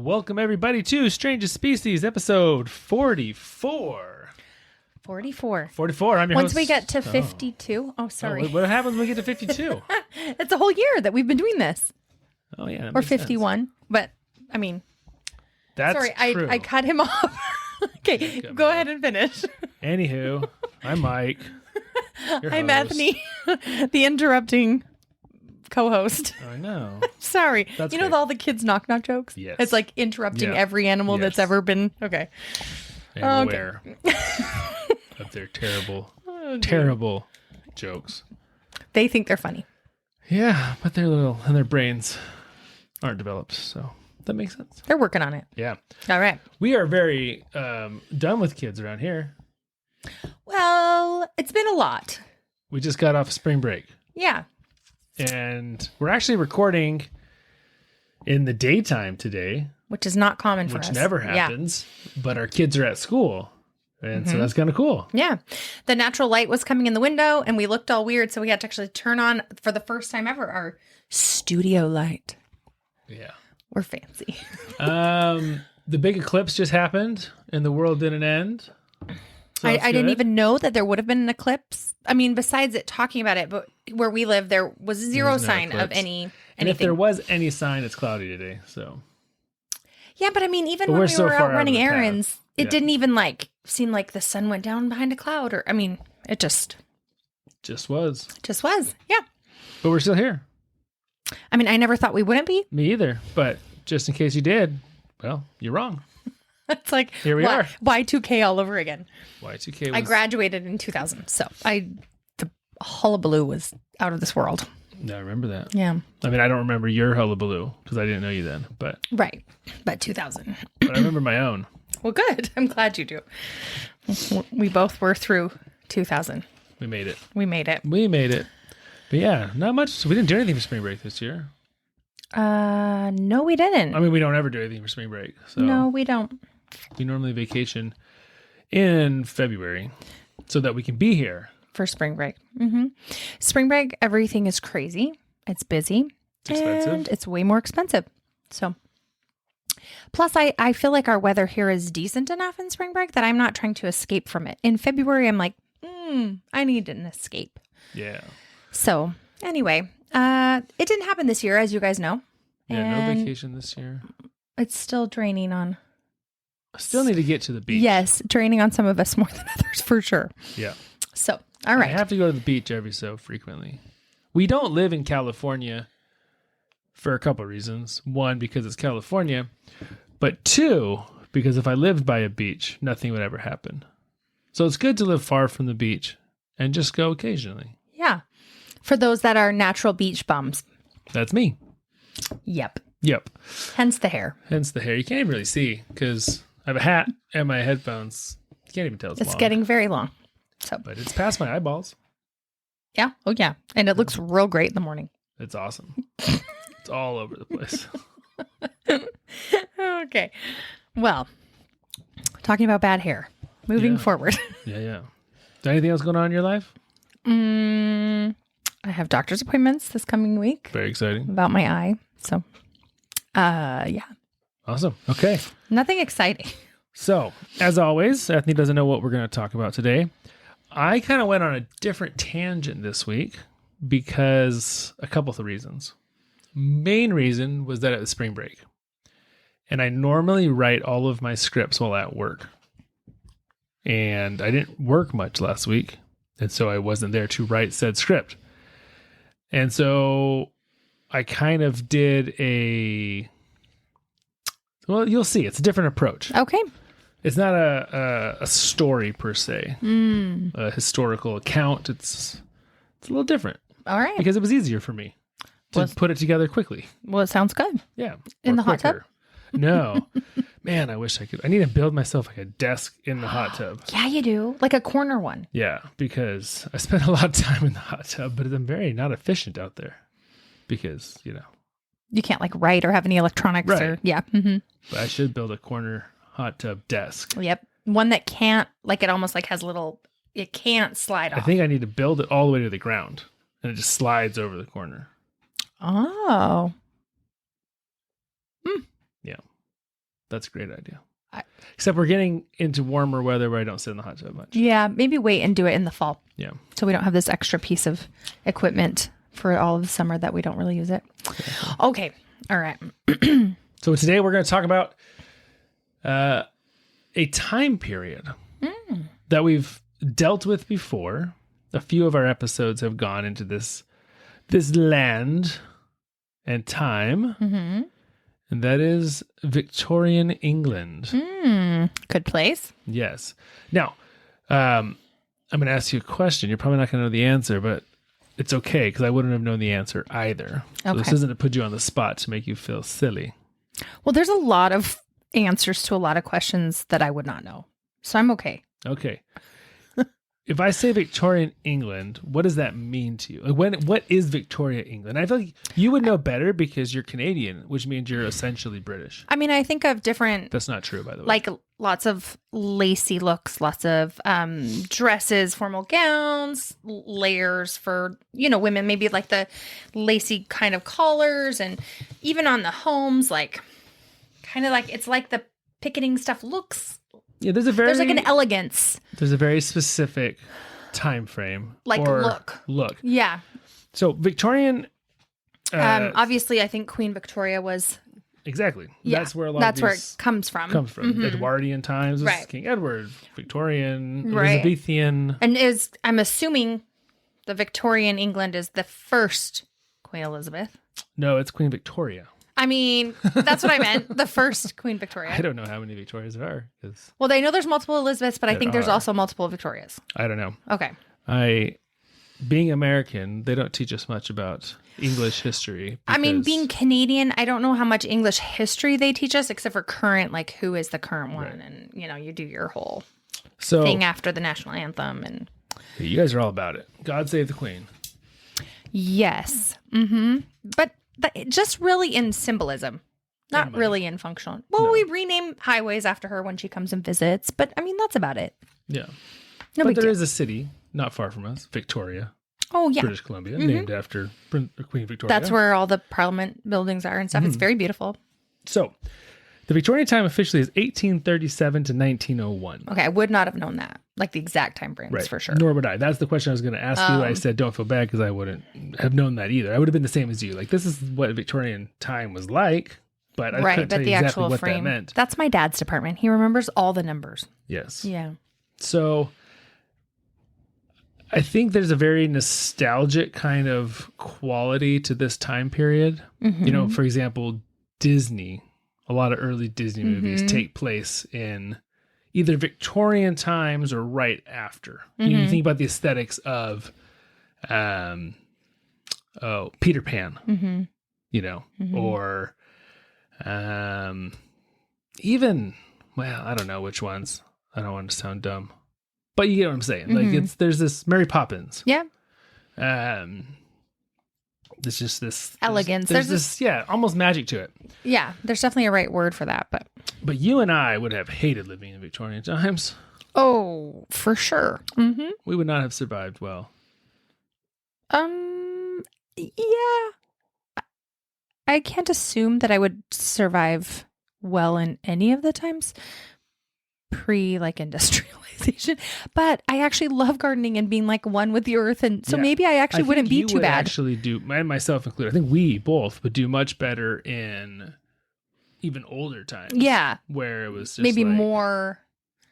Welcome everybody to Strangest Species, episode 44. 44. 44, I'm your Once host. we get to 52. Oh, sorry. What happens when we get to 52? It's a whole year that we've been doing this. Oh, yeah. that Or makes 51. sense. But, I mean, That's sorry, true. I cut him off. Okay, cut me go off. ahead and finish. Anywho, I'm Mike. Your I'm host. Ethne, the interrupting co-host. I know. Sorry. That's you know great. all the kids knock joke? Yes. It's like interrupting Yeah. every animal that's Yes. ever been. Okay. I'm Okay. aware of their terrible jokes. They think they're funny. Yeah, but they're little and their brains aren't developed, so that makes sense. They're working on it. Yeah. All right. We are very done with kids around here. Well, it's been a lot. We just got off spring break. Yeah. And we're actually recording in the daytime today, Which is not common for us. which never happens, but our kids are at school. And so that's kind of cool. Yeah. The natural light was coming in the window and we looked all weird. So we had to actually turn on, for the first time ever, our studio light. Yeah. We're fancy. The big eclipse just happened and the world didn't end. So I that's didn't good. even know that there would have been an eclipse. I mean, besides it talking about it, but where we live, there was zero There's no sign of eclipse. anything. And if there was any sign, it's cloudy today. So Yeah, but I mean, even But when we're we so were far out out of running the path. errands, it Yeah. didn't even seem like the sun went down behind a cloud or, I mean, it just was. was. Yeah. But we're still here. I mean, I never thought we wouldn't be. Me either. But just in case you did, well, you're wrong. It's like, Here we are. Y2K all over again. Y2K was... I graduated in 2000, so the hullabaloo was out of this world. Yeah, I remember that. Yeah, I mean, I don't remember your hullabaloo because I didn't know you then, but right. But 2000. I remember my own. Well, good. I'm glad you do. We both were through 2000. We made it. We made it. We made it. But yeah, not much. We didn't do anything for spring break this year. No, we didn't. I mean, we don't ever do anything for spring break. So No, we don't. we normally vacation in February so that we can be here. For spring break. Spring break, everything is crazy. It's busy. It's expensive. And it's way more expensive. So, plus, I feel like our weather here is decent enough in spring break that I'm not trying to escape from it. In February, I'm like, I need an escape. Yeah. So, anyway, it didn't happen this year, as you guys know. Yeah, no And vacation this year. It's still draining on. I still need to get to the beach. Yes, draining on some of us more than others, for sure. Yeah. So, all I right. have to go to the beach every so frequently. We don't live in California for a couple of reasons. One, because it's California. But two, because if I lived by a beach, nothing would ever happen. So it's good to live far from the beach and just go occasionally. Yeah. For those that are natural beach bums. That's me. Yep. Yep. Hence the hair. Hence the hair. You can't even really see because I have a hat and my headphones. You can't even tell it's It's long. getting very long. So, But it's past my eyeballs. yeah. Oh, yeah. And it looks real great in the morning. It's awesome. It's all over the place. Okay. Well, talking about bad hair. Moving Yeah. forward. Yeah, yeah. Is there anything else going on in your life? I have doctor's appointments this coming week Very exciting. about my eye. So, yeah. Awesome. Okay. Nothing exciting. So, as always, Ethne doesn't know what we're going to talk about today. I kind of went on a different tangent this week because a couple of reasons. Main reason was that it was spring break. And I normally write all of my scripts while at work. And I didn't work much last week. And so I wasn't there to write said script. And so I kind of did well, you'll see. It's a different approach. Okay. It's not a story per se, a historical account. It's a little different All right. because it was easier for me to put it together quickly. Well, it sounds good. Yeah. In or the hot tub? quicker. No. Man, I wish I could. I need to build myself like a desk in the hot tub. Yeah, you do. Like a corner one. Yeah, because I spend a lot of time in the hot tub, but I'm very not efficient out there because, You can't like write or have any electronics Right. or, yeah. Mm-hmm. but I should build a corner hot tub desk. Yep. One that can't, like it almost like has little, it can't slide off. I think I need to build it all the way to the ground and it just slides over the corner. Oh. Yeah. That's a great idea. Except we're getting into warmer weather where I don't sit in the hot tub much. Yeah, maybe wait and do it in the fall. Yeah. So we don't have this extra piece of equipment for all of the summer that we don't really use it. Okay. All right. So today we're going to talk about a time period that we've dealt with before. A few of our episodes have gone into this land and time. Mm-hmm. And that is Victorian England. Good place. Yes. Now, I'm going to ask you a question. You're probably not going to know the answer, but it's okay because I wouldn't have known the answer either. So this isn't to put you on the spot to make you feel silly. Well, there's a lot of answers to a lot of questions that I would not know. So I'm okay. Okay. If I say Victorian England, what does that mean to you? What is Victoria England? I feel like you would know better because you're Canadian, which means you're essentially British. I mean, I think of different... That's not true, by the way. Like lots of lacy looks, lots of dresses, formal gowns, layers for, women, maybe like the lacy kind of collars, and even on the homes, like kind of like, it's like the picketing stuff looks... Yeah, there's like an elegance. There's a very specific time frame. Like look. Yeah. So Victorian... obviously, I think Queen Victoria was... Exactly. Yeah, that's where a lot that's of where these it comes from. Mm-hmm. Edwardian times. This is King Edward. Victorian. Elizabethan. And I'm assuming the Victorian England is the first Queen Elizabeth. No, it's Queen Victoria. I mean, that's what I meant. The first Queen Victoria. I don't know how many Victorias there are. Well, I know there's multiple Elizabeths, but I think there's also multiple Victorias. I don't know. Okay. Being American, they don't teach us much about English history. I mean, being Canadian, I don't know how much English history they teach us, except for current, like who is the current one. Right. And, you do your whole thing after the national anthem. And you guys are all about it. God save the Queen. Yes. Mm-hmm. But just really in symbolism, not really in functional. Well, no. We rename highways after her when she comes and visits, but I mean, that's about it. Yeah. But there is a city not far from us, Victoria. Oh, yeah. British Columbia, named after Queen Victoria. That's where all the Parliament buildings are and stuff. It's very beautiful. So, the Victorian time officially is 1837 to 1901. Okay, I would not have known that, like the exact time frames for sure. Nor would I. That's the question I was going to ask you. I said, don't feel bad because I wouldn't have known that either. I would have been the same as you. Like, this is what Victorian time was like, but I couldn't tell you exactly what that meant. That's my dad's department. He remembers all the numbers. Yes. Yeah. So, I think there's a very nostalgic kind of quality to this time period. Mm-hmm. For example, Disney. A lot of early Disney movies take place in either Victorian times or right after. You think about the aesthetics of, Peter Pan, or even, well, I don't know which ones. I don't want to sound dumb, but you get what I'm saying. Like there's this Mary Poppins. Yeah. There's just this elegance. There's this, almost magic to it. Yeah, there's definitely a right word for that. But you and I would have hated living in Victorian times. Oh, for sure. Mm-hmm. We would not have survived well. Yeah. I can't assume that I would survive well in any of the times pre-industrialization, but I actually love gardening and being like one with the earth, and so maybe I actually wouldn't be too bad. Actually, do, and myself included, I think we both would do much better in even older times. Yeah, where it was just maybe more,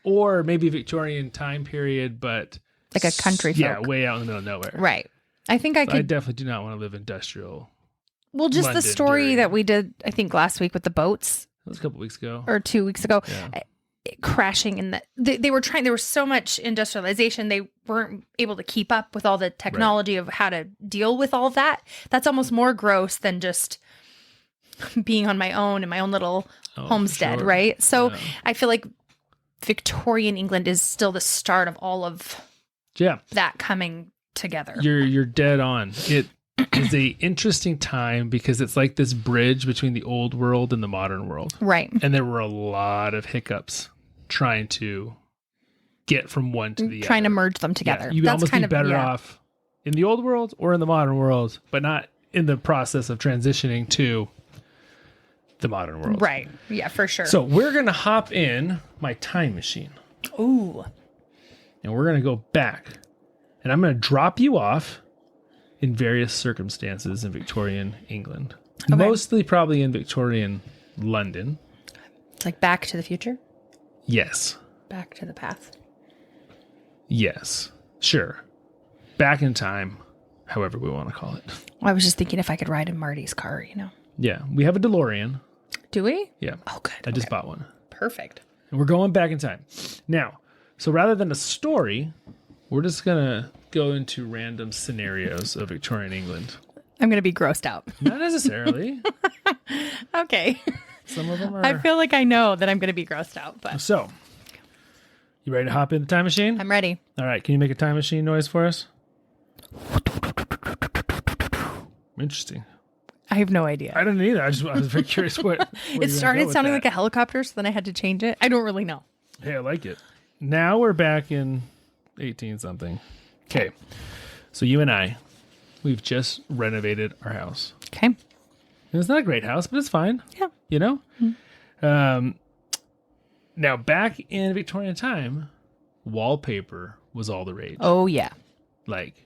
or maybe Victorian time period, but like a country folk. Yeah, way out in the middle of nowhere. Right. I think I definitely do not want to live industrial. Well, just London the story that we did, I think last week with the boats. That was a couple weeks ago or 2 weeks ago. Yeah. Crashing in there was so much industrialization, they weren't able to keep up with all the technology of how to deal with all of that. That's almost more gross than just being on my own in my own little homestead, right? So I feel like Victorian England is still the start of all of that coming together. You're dead on. It is a interesting time because it's like this bridge between the old world and the modern world. Right. And there were a lot of hiccups trying to get from one to the other. Trying to merge them together. Yeah, you'd almost be better off in the old world or in the modern world, but not in the process of transitioning to the modern world. Right. Yeah, for sure. So we're going to hop in my time machine. Ooh. And we're going to go back. And I'm going to drop you off in various circumstances in Victorian England. Okay. Mostly probably in Victorian London. It's like Back to the Future? Yes. Back to the Past. Yes. Sure. Back in time, however we want to call it. I was just thinking if I could ride in Marty's car, you know. Yeah. We have a DeLorean. Do we? Yeah. Oh, good. I just bought one. Perfect. And we're going back in time. Now, so rather than a story, we're just going to go into random scenarios of Victorian England. I'm going to be grossed out. Not necessarily. Okay. Some of them are. I feel like I know that I'm going to be grossed out, but So, you ready to hop in the time machine? I'm ready. All right. Can you make a time machine noise for us? Interesting. I have no idea. I didn't either. I was very curious what It started sounding like a helicopter, so then I had to change it. I don't really know. Hey, I like it. Now we're back in 18 something. Okay. So you and I, we've just renovated our house. Okay. And it's not a great house, but it's fine. Yeah. You know? Mm-hmm. Now, back in Victorian time, wallpaper was all the rage. Oh, yeah. Like,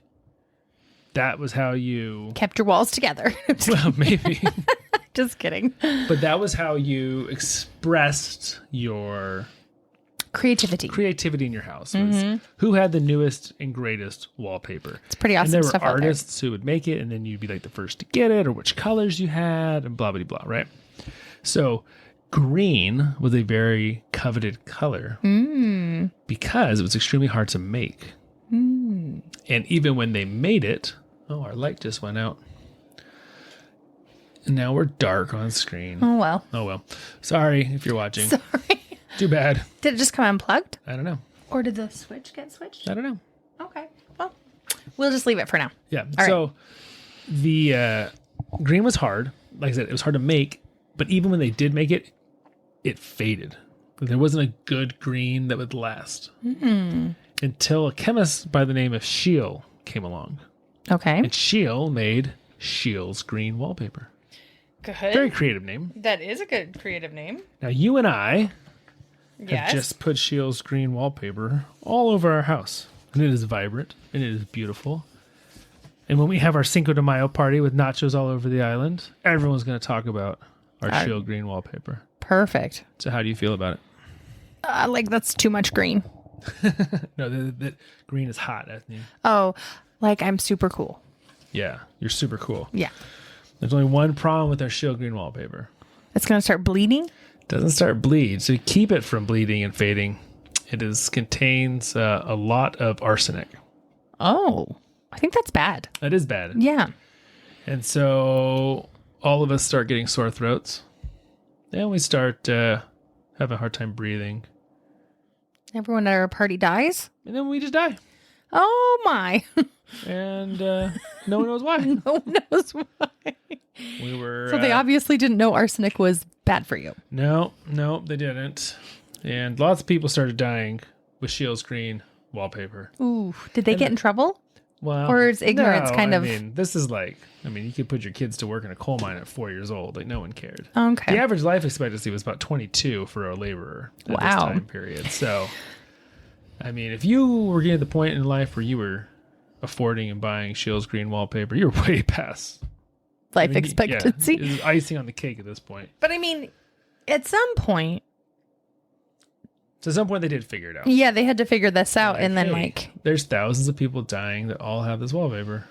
that was how you... Kept your walls together. Well, maybe. Just kidding. But that was how you expressed your... Creativity. Creativity in your house was who had the newest and greatest wallpaper. It's pretty awesome and there were stuff out there. artists who would make it, and then you'd be like the first to get it, or which colors you had, and blah blah blah. Right. So green was a very coveted color because it was extremely hard to make. And even when they made it, oh, our light just went out. And now we're dark on screen. Oh, well. Oh well. Sorry if you're watching. Sorry. Too bad. Did it just come unplugged? I don't know. Or did the switch get switched? I don't know. Okay. Well, we'll just leave it for now. Yeah. All so right. the green was hard. Like I said, it was hard to make. But even when they did make it, it faded. There wasn't a good green that would last. Until a chemist by the name of Scheele came along. Okay. And Scheele made Scheele's green wallpaper. Good. Very creative name. That is a good creative name. Now, you and I have Yes. just put Scheele's green wallpaper all over our house. And it is vibrant. And it is beautiful. And when we have our Cinco de Mayo party with nachos all over the island, everyone's going to talk about our Scheele green wallpaper. Perfect. So how do you feel about it? Like that's too much green. No, the green is hot, Ethne. Oh, like I'm super cool. Yeah, you're super cool. Yeah. There's only one problem with our Scheele green wallpaper. It's going to start bleeding? Doesn't start bleed. So to keep it from bleeding and fading, it contains a lot of arsenic. Oh, I think that's bad. That is bad. Yeah. And so all of us start getting sore throats. Then we start having a hard time breathing. Everyone at our party dies? And then we just die. Oh, my. And no one knows why. No one knows why. We were... So they obviously didn't know arsenic was bad for you. No, they didn't. And lots of people started dying with Scheele's green wallpaper. Ooh. Did they get in trouble? Well, Or is ignorance kind of... I mean, this is like... I mean, you could put your kids to work in a coal mine at 4 years old. Like, no one cared. Okay. The average life expectancy was about 22 for a laborer at this Wow. time period. So, I mean, if you were getting to the point in life where you were affording and buying Scheele's green wallpaper, you're way past Life expectancy. Yeah, it's icing on the cake at this point. But I mean, at some point... So at some point they did figure it out. Yeah, they had to figure this out. Like, And then hey, there's thousands of people dying that all have this wallpaper.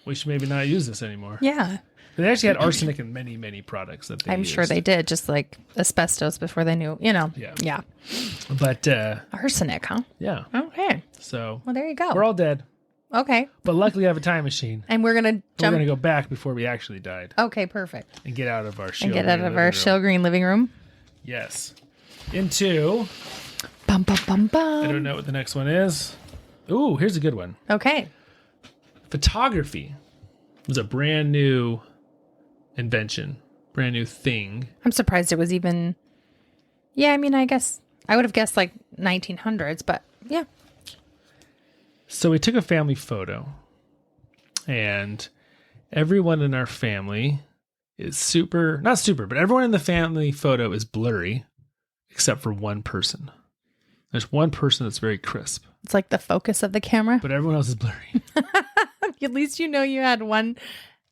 We should maybe not use this anymore. Yeah. They actually had arsenic in many, many products that they I'm used. sure they did, just like asbestos before they knew, Yeah. Yeah. But, Arsenic, huh? yeah. Okay. So Well, there you go. we're all dead. Okay. But luckily I have a time machine. And we're going to We're jump. going to go back before we actually died Okay, perfect. and get out of our Scheele And get out green of our living room. shell green living room. Yes. Into, Bum, bum, bum, I bum. don't know what the next one is. Ooh, here's a good one. Okay. Photography was a brand new invention, brand new thing. I'm surprised it was even. Yeah, I mean, I guess I would have guessed like 1900s, but yeah. So we took a family photo, and everyone in our family is super, not super, but everyone in the family photo is blurry except for one person. There's one person that's very crisp. It's like the focus of the camera. But everyone else is blurry. At least you know you had one.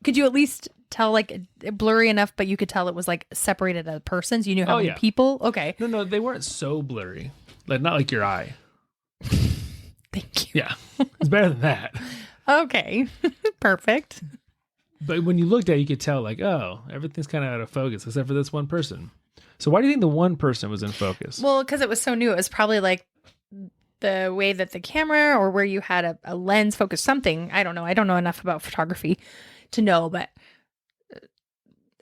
Could you at least tell like blurry enough, but you could tell it was like separated as persons? You knew how many people? Okay. No, they weren't so blurry. Like not like your eye. Thank you. Yeah. It's better than that. Okay. Perfect. But when you looked at it, you could tell like, oh, everything's kind of out of focus except for this one person. So why do you think the one person was in focus? Well, because it was so new. It was probably like the way that the camera or where you had a lens focus something. I don't know. I don't know enough about photography to know, but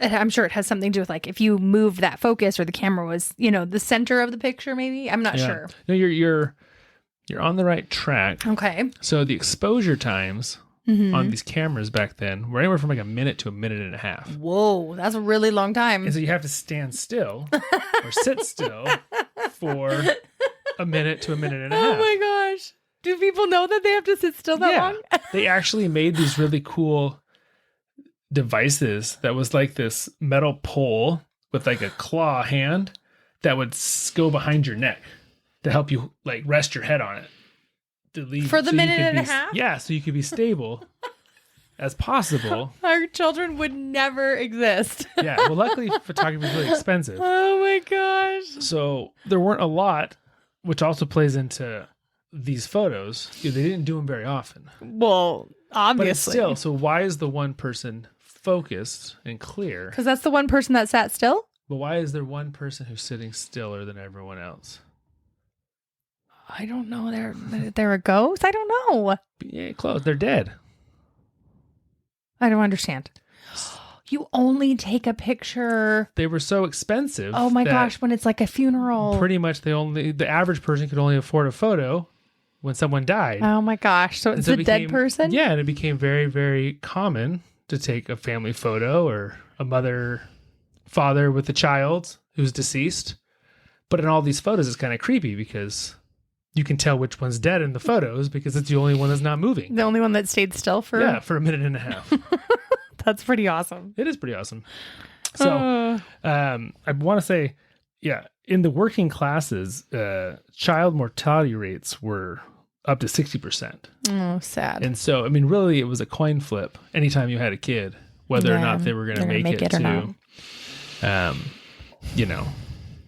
I'm sure it has something to do with like if you moved that focus or the camera was, the center of the picture, maybe. I'm not sure. No, you're on the right track. Okay. So the exposure times on these cameras back then were anywhere from like a minute to a minute and a half. Whoa, that's a really long time. And so you have to stand still or sit still for a minute to a minute and a half. Oh my gosh. Do people know that they have to sit still that long? They actually made these really cool devices that was like this metal pole with like a claw hand that would go behind your neck to help you like rest your head on it. For the minute and a half? Yeah, so you could be stable as possible. Our children would never exist. Yeah, well, luckily photography is really expensive. Oh my gosh. So there weren't a lot, which also plays into these photos. They didn't do them very often. Well, obviously. But it's still, so why is the one person focused and clear? Because that's the one person that sat still? But why is there one person who's sitting stiller than everyone else? I don't know. They're a ghost? I don't know. Yeah, close. They're dead. I don't understand. You only take a picture. They were so expensive. Oh my gosh, when it's like a funeral. Pretty much the average person could only afford a photo when someone died. Oh my gosh. So it's a dead person? Yeah, and it became very, very common to take a family photo or a father with a child who's deceased. But in all these photos, it's kind of creepy because you can tell which one's dead in the photos because it's the only one that's not moving. The only one that stayed still for a minute and a half. That's pretty awesome. It is pretty awesome. So I want to say, in the working classes, child mortality rates were up to 60%. Oh, sad. And so, I mean, really, it was a coin flip anytime you had a kid, whether or not they were going to make it to,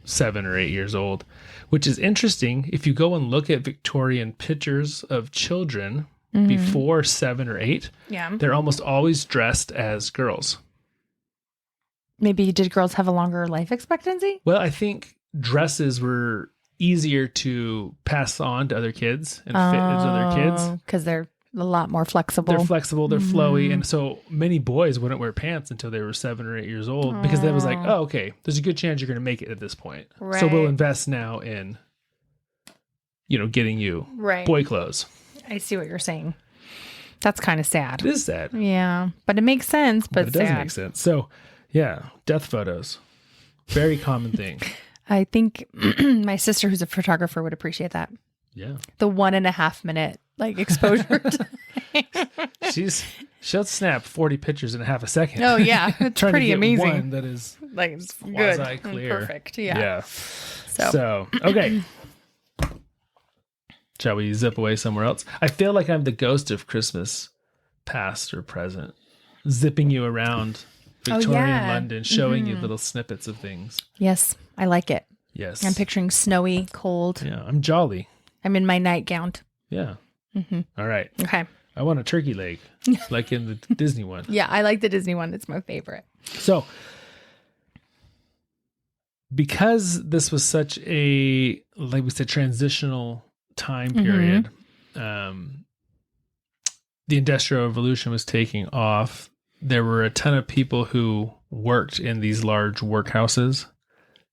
7 or 8 years old. Which is interesting. If you go and look at Victorian pictures of children before 7 or 8, they're almost always dressed as girls. Maybe did girls have a longer life expectancy? Well, I think dresses were easier to pass on to other kids and fit into other kids. Because they're a lot more flexible. They're flexible, they're flowy. And so many boys wouldn't wear pants until they were 7 or 8 years old because that was like, oh, okay, there's a good chance you're going to make it at this point. Right. So we'll invest now in, getting you boy clothes. I see what you're saying. That's kind of sad. It is sad. Yeah, but it makes sense, but it does make sense. So, death photos. Very common thing. I think my sister, who's a photographer, would appreciate that. Yeah. The 1.5 minute exposure. She'll snap 40 pictures in half a second. Oh yeah, it's pretty amazing. One that is it's good, quasi-clear. Perfect. Yeah. So okay. Shall we zip away somewhere else? I feel like I'm the ghost of Christmas, past or present, zipping you around Victorian London, showing you little snippets of things. Yes, I like it. Yes. I'm picturing snowy, cold. Yeah, I'm jolly. I'm in my nightgown. Yeah. All right. Okay. I want a turkey leg, like in the Disney one. Yeah, I like the Disney one. It's my favorite. So, because this was such a, like we said, transitional time period, the Industrial Revolution was taking off. There were a ton of people who worked in these large workhouses,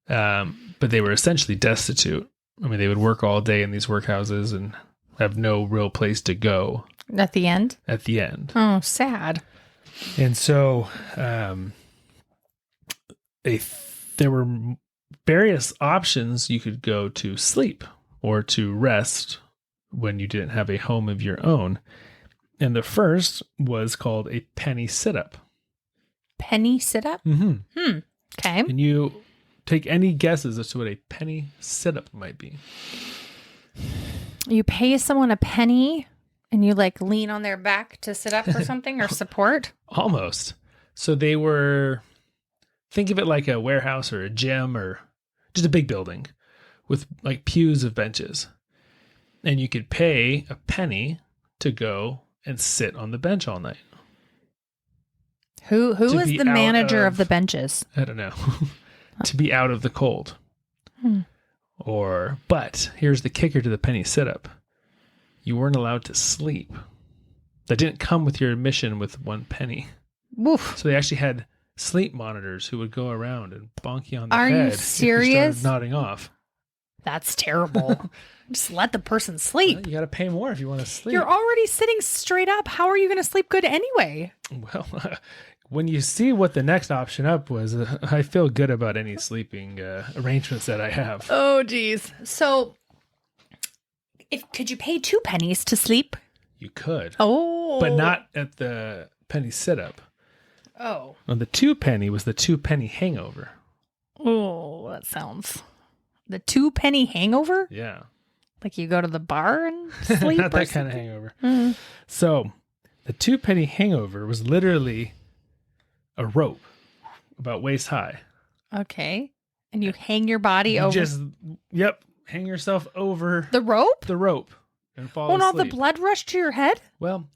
but they were essentially destitute. I mean, they would work all day in these workhouses and have no real place to go. At the end? At the end. Oh, sad. And so there were various options you could go to sleep or to rest when you didn't have a home of your own. And the first was called a penny sit-up. penny sit-up? Mm-hmm. Okay. And you take any guesses as to what a penny sit-up might be. You pay someone a penny and you like lean on their back to sit up or something or support? Almost. So they were, think of it like a warehouse or a gym or just a big building with like pews of benches. And you could pay a penny to go and sit on the bench all night. Who is the manager of the benches? I don't know. To be out of the cold. But here's the kicker to the penny sit-up. You weren't allowed to sleep. That didn't come with your admission with 1 penny. Woof. So they actually had sleep monitors who would go around and bonk you on the Are head. you serious? If you started nodding off. That's terrible. Just let the person sleep. Well, you got to pay more if you want to sleep. You're already sitting straight up. How are you going to sleep good anyway? Well, when you see what the next option up was, I feel good about any sleeping arrangements that I have. Oh, geez. So, could you pay 2 pennies to sleep? You could. Oh. But not at the penny sit-up. Oh. On the 2 penny was the 2 penny hangover. Oh, that sounds... The 2 penny hangover? Yeah. Like you go to the bar and sleep? Not that kind of hangover. Mm-hmm. So the 2 penny hangover was literally a rope about waist high. Okay. And you hang your body over. Hang yourself over the rope? The rope. And fall Won't asleep. all the blood rush to your head? Well,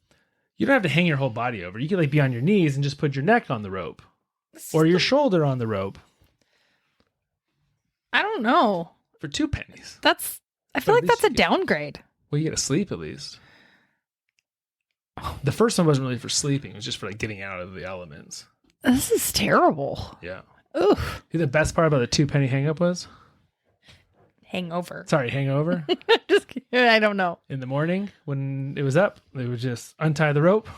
you don't have to hang your whole body over. You could like be on your knees and just put your neck on the rope. Or your shoulder on the rope. I don't know. For 2 pennies. I feel like that's a downgrade. Well, you get to sleep at least. The first one wasn't really for sleeping. It was just for like getting out of the elements. This is terrible. Yeah. Oof. See, the best part about the 2 penny hang up was? Hangover. Sorry, hangover? Just kidding. I don't know. In the morning when it was up, they would just untie the rope.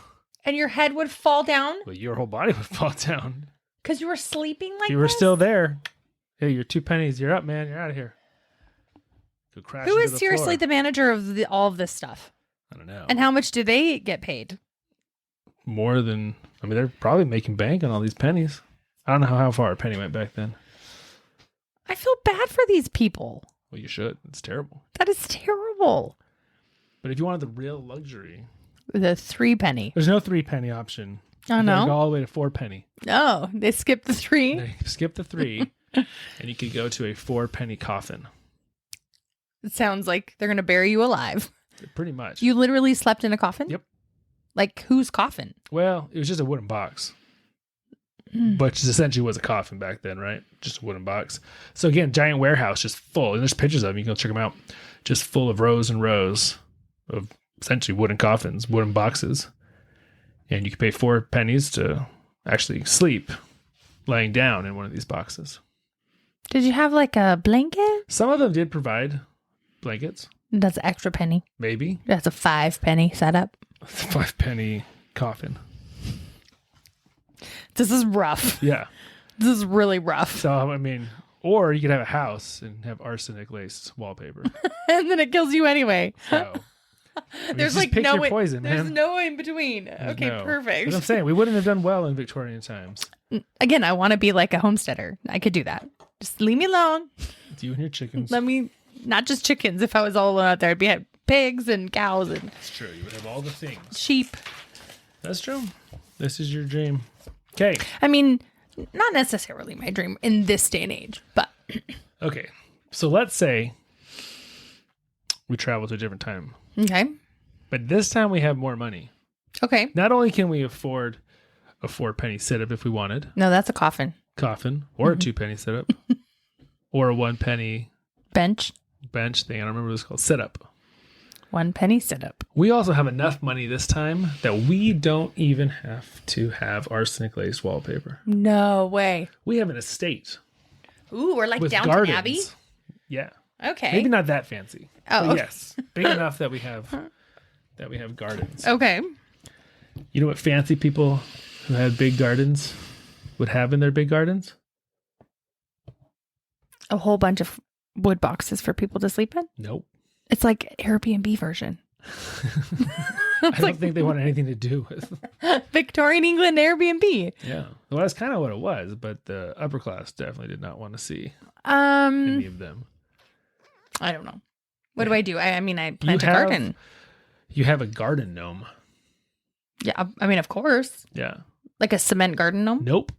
And your head would fall down? Well, your whole body would fall down. Because you were sleeping like you were still there. Hey, your 2 pennies, you're up, man. You're out of here. Go crash Who into is the seriously floor. the manager of all of this stuff? I don't know. And how much do they get paid? More than, they're probably making bank on all these pennies. I don't know how far a penny went back then. I feel bad for these people. Well, you should. It's terrible. That is terrible. But if you wanted the real luxury. The 3 penny. There's no 3 penny option. Oh, no? Go all the way to 4 penny. No, they skipped the 3. They skip the 3. And you could go to a 4 penny coffin. It sounds like they're going to bury you alive. Pretty much. You literally slept in a coffin? Yep. Like whose coffin? Well, it was just a wooden box. Mm. Which essentially was a coffin back then, right? Just a wooden box. So again, giant warehouse just full. And there's pictures of them. You can go check them out. Just full of rows and rows of essentially wooden coffins, wooden boxes. And you could pay 4 pennies to actually sleep laying down in one of these boxes. Did you have like a blanket? Some of them did provide blankets. That's an extra penny. Maybe. That's a 5 penny setup. 5 penny coffin. This is rough. Yeah. This is really rough. So, or you could have a house and have arsenic laced wallpaper. And then it kills you anyway. So, there's just like pick no your poison, there's man. no in between. Okay, No. perfect. That's what I'm saying. We wouldn't have done well in Victorian times. Again, I want to be like a homesteader. I could do that. Just leave me alone. It's you and your chickens. Let me, not just chickens. If I was all alone out there, I'd be pigs and cows and That's true. You would have all the things. sheep. That's true. This is your dream. Okay. Not necessarily my dream in this day and age, but Okay. So let's say we travel to a different time. okay. But this time we have more money. Okay. Not only can we afford a 4 penny sit-up if we wanted, No, that's a coffin. coffin, or a 2 penny sit-up, or a 1 penny Bench. bench thing. I don't remember what it's called. Sit-up. 1 penny sit-up. We also have enough money this time that we don't even have to have arsenic laced wallpaper. No way. We have an estate Ooh, we're like with Downton gardens. Abbey. Yeah. Okay. Maybe not that fancy. Oh, but okay. yes. Big enough that we have gardens. Okay. You know what fancy people who had big gardens would have in their big gardens? A whole bunch of wood boxes for people to sleep in. Nope. It's like Airbnb version. I don't think they want anything to do with. Victorian England Airbnb. Yeah. Well, that's kind of what it was, but the upper class definitely did not want to see any of them. I don't know. What do I do? I mean, I plant a garden. You have a garden gnome. Yeah, I mean, of course. Yeah. Like a cement garden gnome? Nope.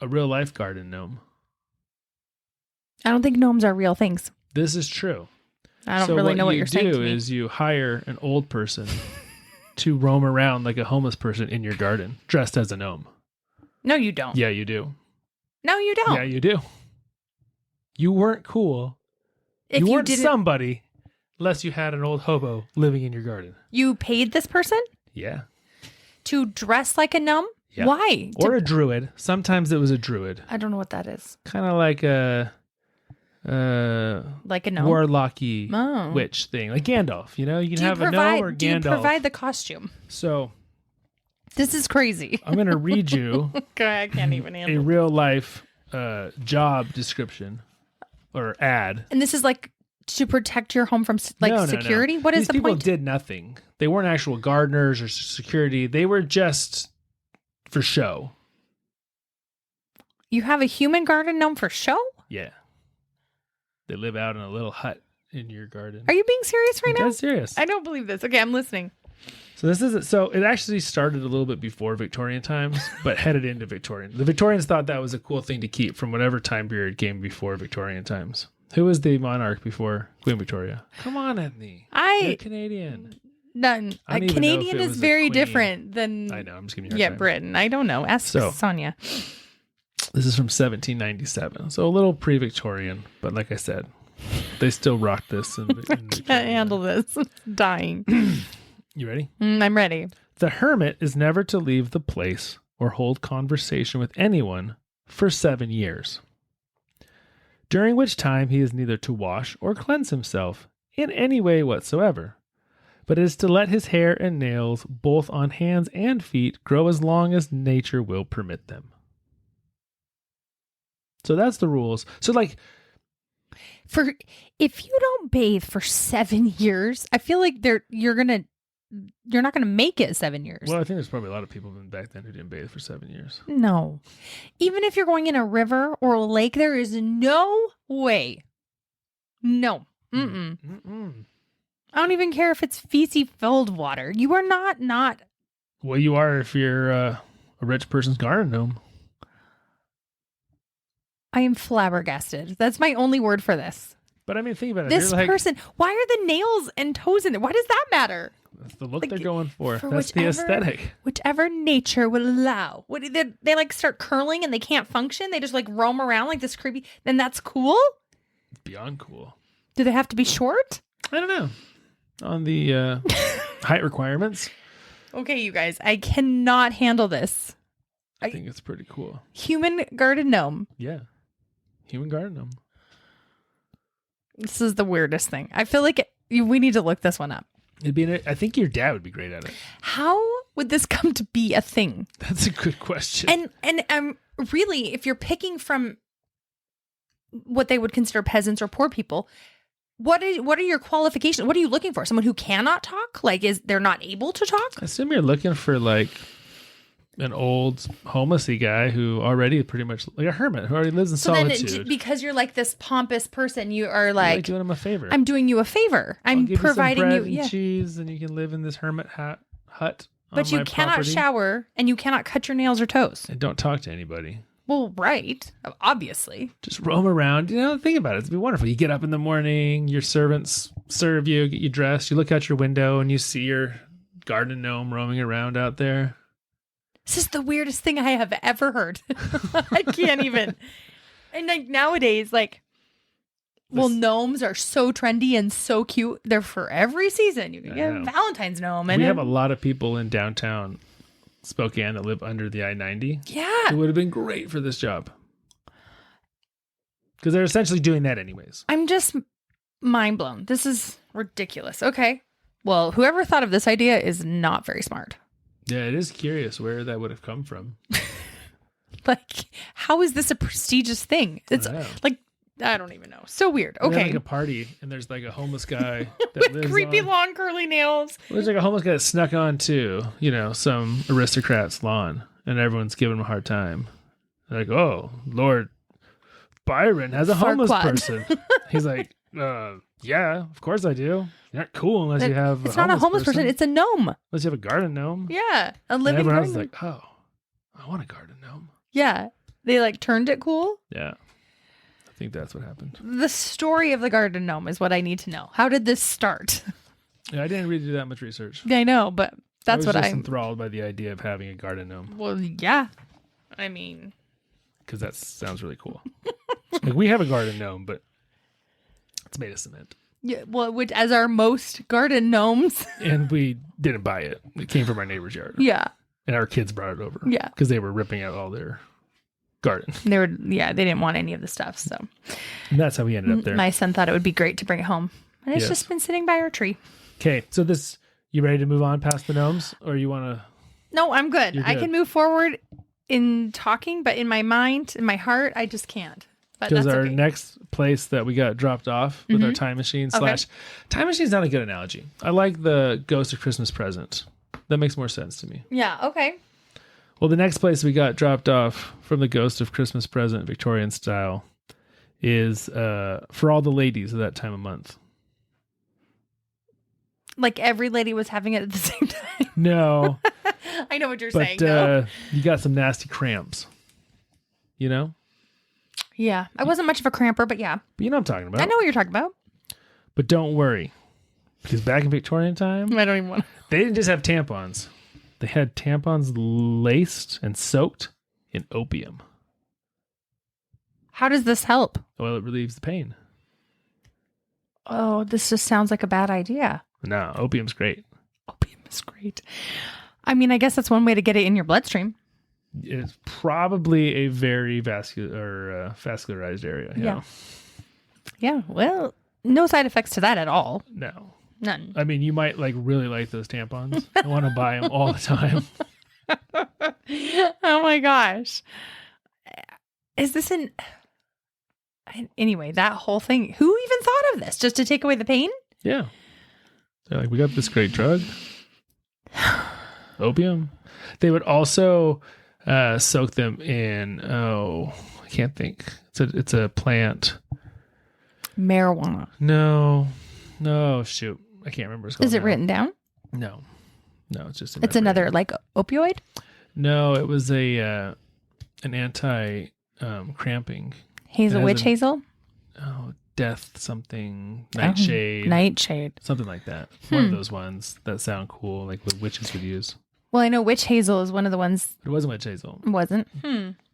A real life garden gnome. I don't think gnomes are real things. This is true. I don't really know what you're saying to me. What you do is you hire an old person to roam around like a homeless person in your garden, dressed as a gnome. No, you don't. Yeah, you do. No, you don't. Yeah, you do. You weren't cool. You weren't somebody unless you had an old hobo living in your garden. You paid this person? Yeah. To dress like a gnome? Yeah. Why? Or a druid. Sometimes it was a druid. I don't know what that is. Kind of like a like a gnome, warlocky witch thing, like Gandalf. You know, you can have a gnome or Gandalf. Do you provide the costume? So this is crazy. I'm going to read you. I can't even handle a real life job description or ad, and this is like to protect your home from security. No. What is These the people point? Did nothing. They weren't actual gardeners or security. They were just for show. You have a human garden gnome for show? Yeah. They live out in a little hut in your garden. Are you being serious right now? I'm serious. I don't believe this. Okay, I'm listening. So it actually started a little bit before Victorian times, but headed into Victorian. The Victorians thought that was a cool thing to keep from whatever time period came before Victorian times. Who was the monarch before Queen Victoria? Come on, Ethne. You're Canadian. None. Canadian is very different than. I know. I'm just giving you a hard time. Britain. I don't know. Ask Sonia. This is from 1797, so a little pre-Victorian, but like I said, they still rock this. I can't handle this. I'm dying. You ready? I'm ready. The hermit is never to leave the place or hold conversation with anyone for 7 years, during which time he is neither to wash or cleanse himself in any way whatsoever, but is to let his hair and nails, both on hands and feet, grow as long as nature will permit them. So that's the rules. So if you don't bathe for 7 years, I feel like you're not gonna make it 7 years. Well, I think there's probably a lot of people back then who didn't bathe for 7 years. No. Even if you're going in a river or a lake, there is no way. No. Mm-mm. I don't even care if it's feces filled water. You are not. Well, you are if you're a rich person's garden gnome. I am flabbergasted. That's my only word for this. But I mean, think about it. This person, why are the nails and toes in there? Why does that matter? That's the look they're going for. That's the aesthetic. Whichever nature will allow. What they like start curling and they can't function? They just like roam around like this creepy. Then that's cool? It's beyond cool. Do they have to be short? I don't know. On the height requirements. Okay, you guys. I cannot handle this. I think it's pretty cool. Human garden gnome. Yeah. Human garden gnome. This is the weirdest thing. I feel like we need to look this one up. I think your dad would be great at it. How would this come to be a thing? That's a good question. And really, if you're picking from what they would consider peasants or poor people, what are your qualifications? What are you looking for? Someone who cannot talk? Like, they're not able to talk? I assume you're looking for like an old homelessy guy who already pretty much like a hermit who already lives in solitude. Then because you're like this pompous person, you are like doing him a favor. I'm doing you a favor. I'm providing you some bread and cheese, and you can live in this hermit hut. But you cannot property. Shower and you cannot cut your nails or toes. And don't talk to anybody. Well, right. Obviously. Just roam around. Think about it. It'd be wonderful. You get up in the morning, your servants serve you, get you dressed. You look out your window and you see your garden gnome roaming around out there. This is the weirdest thing I have ever heard. I can't even. And like nowadays, gnomes are so trendy and so cute. They're for every season. You can get a Valentine's gnome. We have a lot of people in downtown Spokane that live under the I-90. Yeah. It would have been great for this job. Because they're essentially doing that anyways. I'm just mind blown. This is ridiculous. Okay. Well, whoever thought of this idea is not very smart. Yeah, it is curious where that would have come from. How is this a prestigious thing? It's like I don't even know. So weird. And then, Okay. like a party, and there's like a homeless guy that lives Creepy on. long curly nails. There's like a homeless guy that snuck on to, some aristocrat's lawn, and everyone's giving him a hard time. They're like, oh, Lord Byron has a homeless Farquaad. person. He's like, yeah, of course I do. You're not cool unless you have It's not a homeless person. It's a gnome. Unless you have a garden gnome. Yeah. A And living everyone else garden. is like, oh, I want a garden gnome. Yeah. They like turned it cool. Yeah. I think that's what happened. The story of the garden gnome is what I need to know. How did this start? Yeah, I didn't really do that much research. I know, but that's what I was just I'm enthralled by the idea of having a garden gnome Well, yeah. I mean, because that sounds really cool. Like we have a garden gnome, but it's made of cement. yeah, well, which as our most garden gnomes. And we didn't buy it. It came from our neighbor's yard. Yeah. And our kids brought it over. Yeah. Because they were ripping out all their garden. They didn't want any of the stuff. So And that's how we ended up there. my son thought it would be great to bring it home. And it's Yes. just been sitting by our tree. Okay. So you ready to move on past the gnomes? Or you want to? No, I'm good. You're I good. can move forward in talking, but in my mind, in my heart, I just can't. But Because that's our okay. next place that we got dropped off with our time machine time machine's not a good analogy. I like the Ghost of Christmas Present. That makes more sense to me. Yeah, okay. Well, the next place we got dropped off from the Ghost of Christmas Present, Victorian style, is for all the ladies of that time of month. Like every lady was having it at the same time. No, I know what you're but saying. No. you got some nasty cramps. You know? Yeah. I wasn't much of a cramper, but yeah. But you know what I'm talking about. I know what you're talking about. But don't worry. Because back in Victorian time, I don't even want to. they didn't just have tampons. They had tampons laced and soaked in opium. How does this help? Well, it relieves the pain. Oh, this just sounds like a bad idea. No, opium's great. Opium is great. I mean, I guess that's one way to get it in your bloodstream. It's probably a very vascularized area. Yeah. Yeah. Well, no side effects to that at all. No. None. I mean, you might really like those tampons. I want to buy them all the time. Oh my gosh. Is this anyway, that whole thing, who even thought of this? Just to take away the pain? Yeah. They're like, we got this great drug. Opium. They would also soak them in, I can't think. It's a plant. Marijuana. No, shoot. I can't remember. What it's called Is it now. written down? No, it's just. It's another like opioid? No, it was an anti cramping. Hazel, It has witch hazel? Death something, nightshade, Nightshade. something like that. One of those ones that sound cool, like what witches would use. Well, I know witch hazel is one of the ones. It wasn't witch hazel, Wasn't.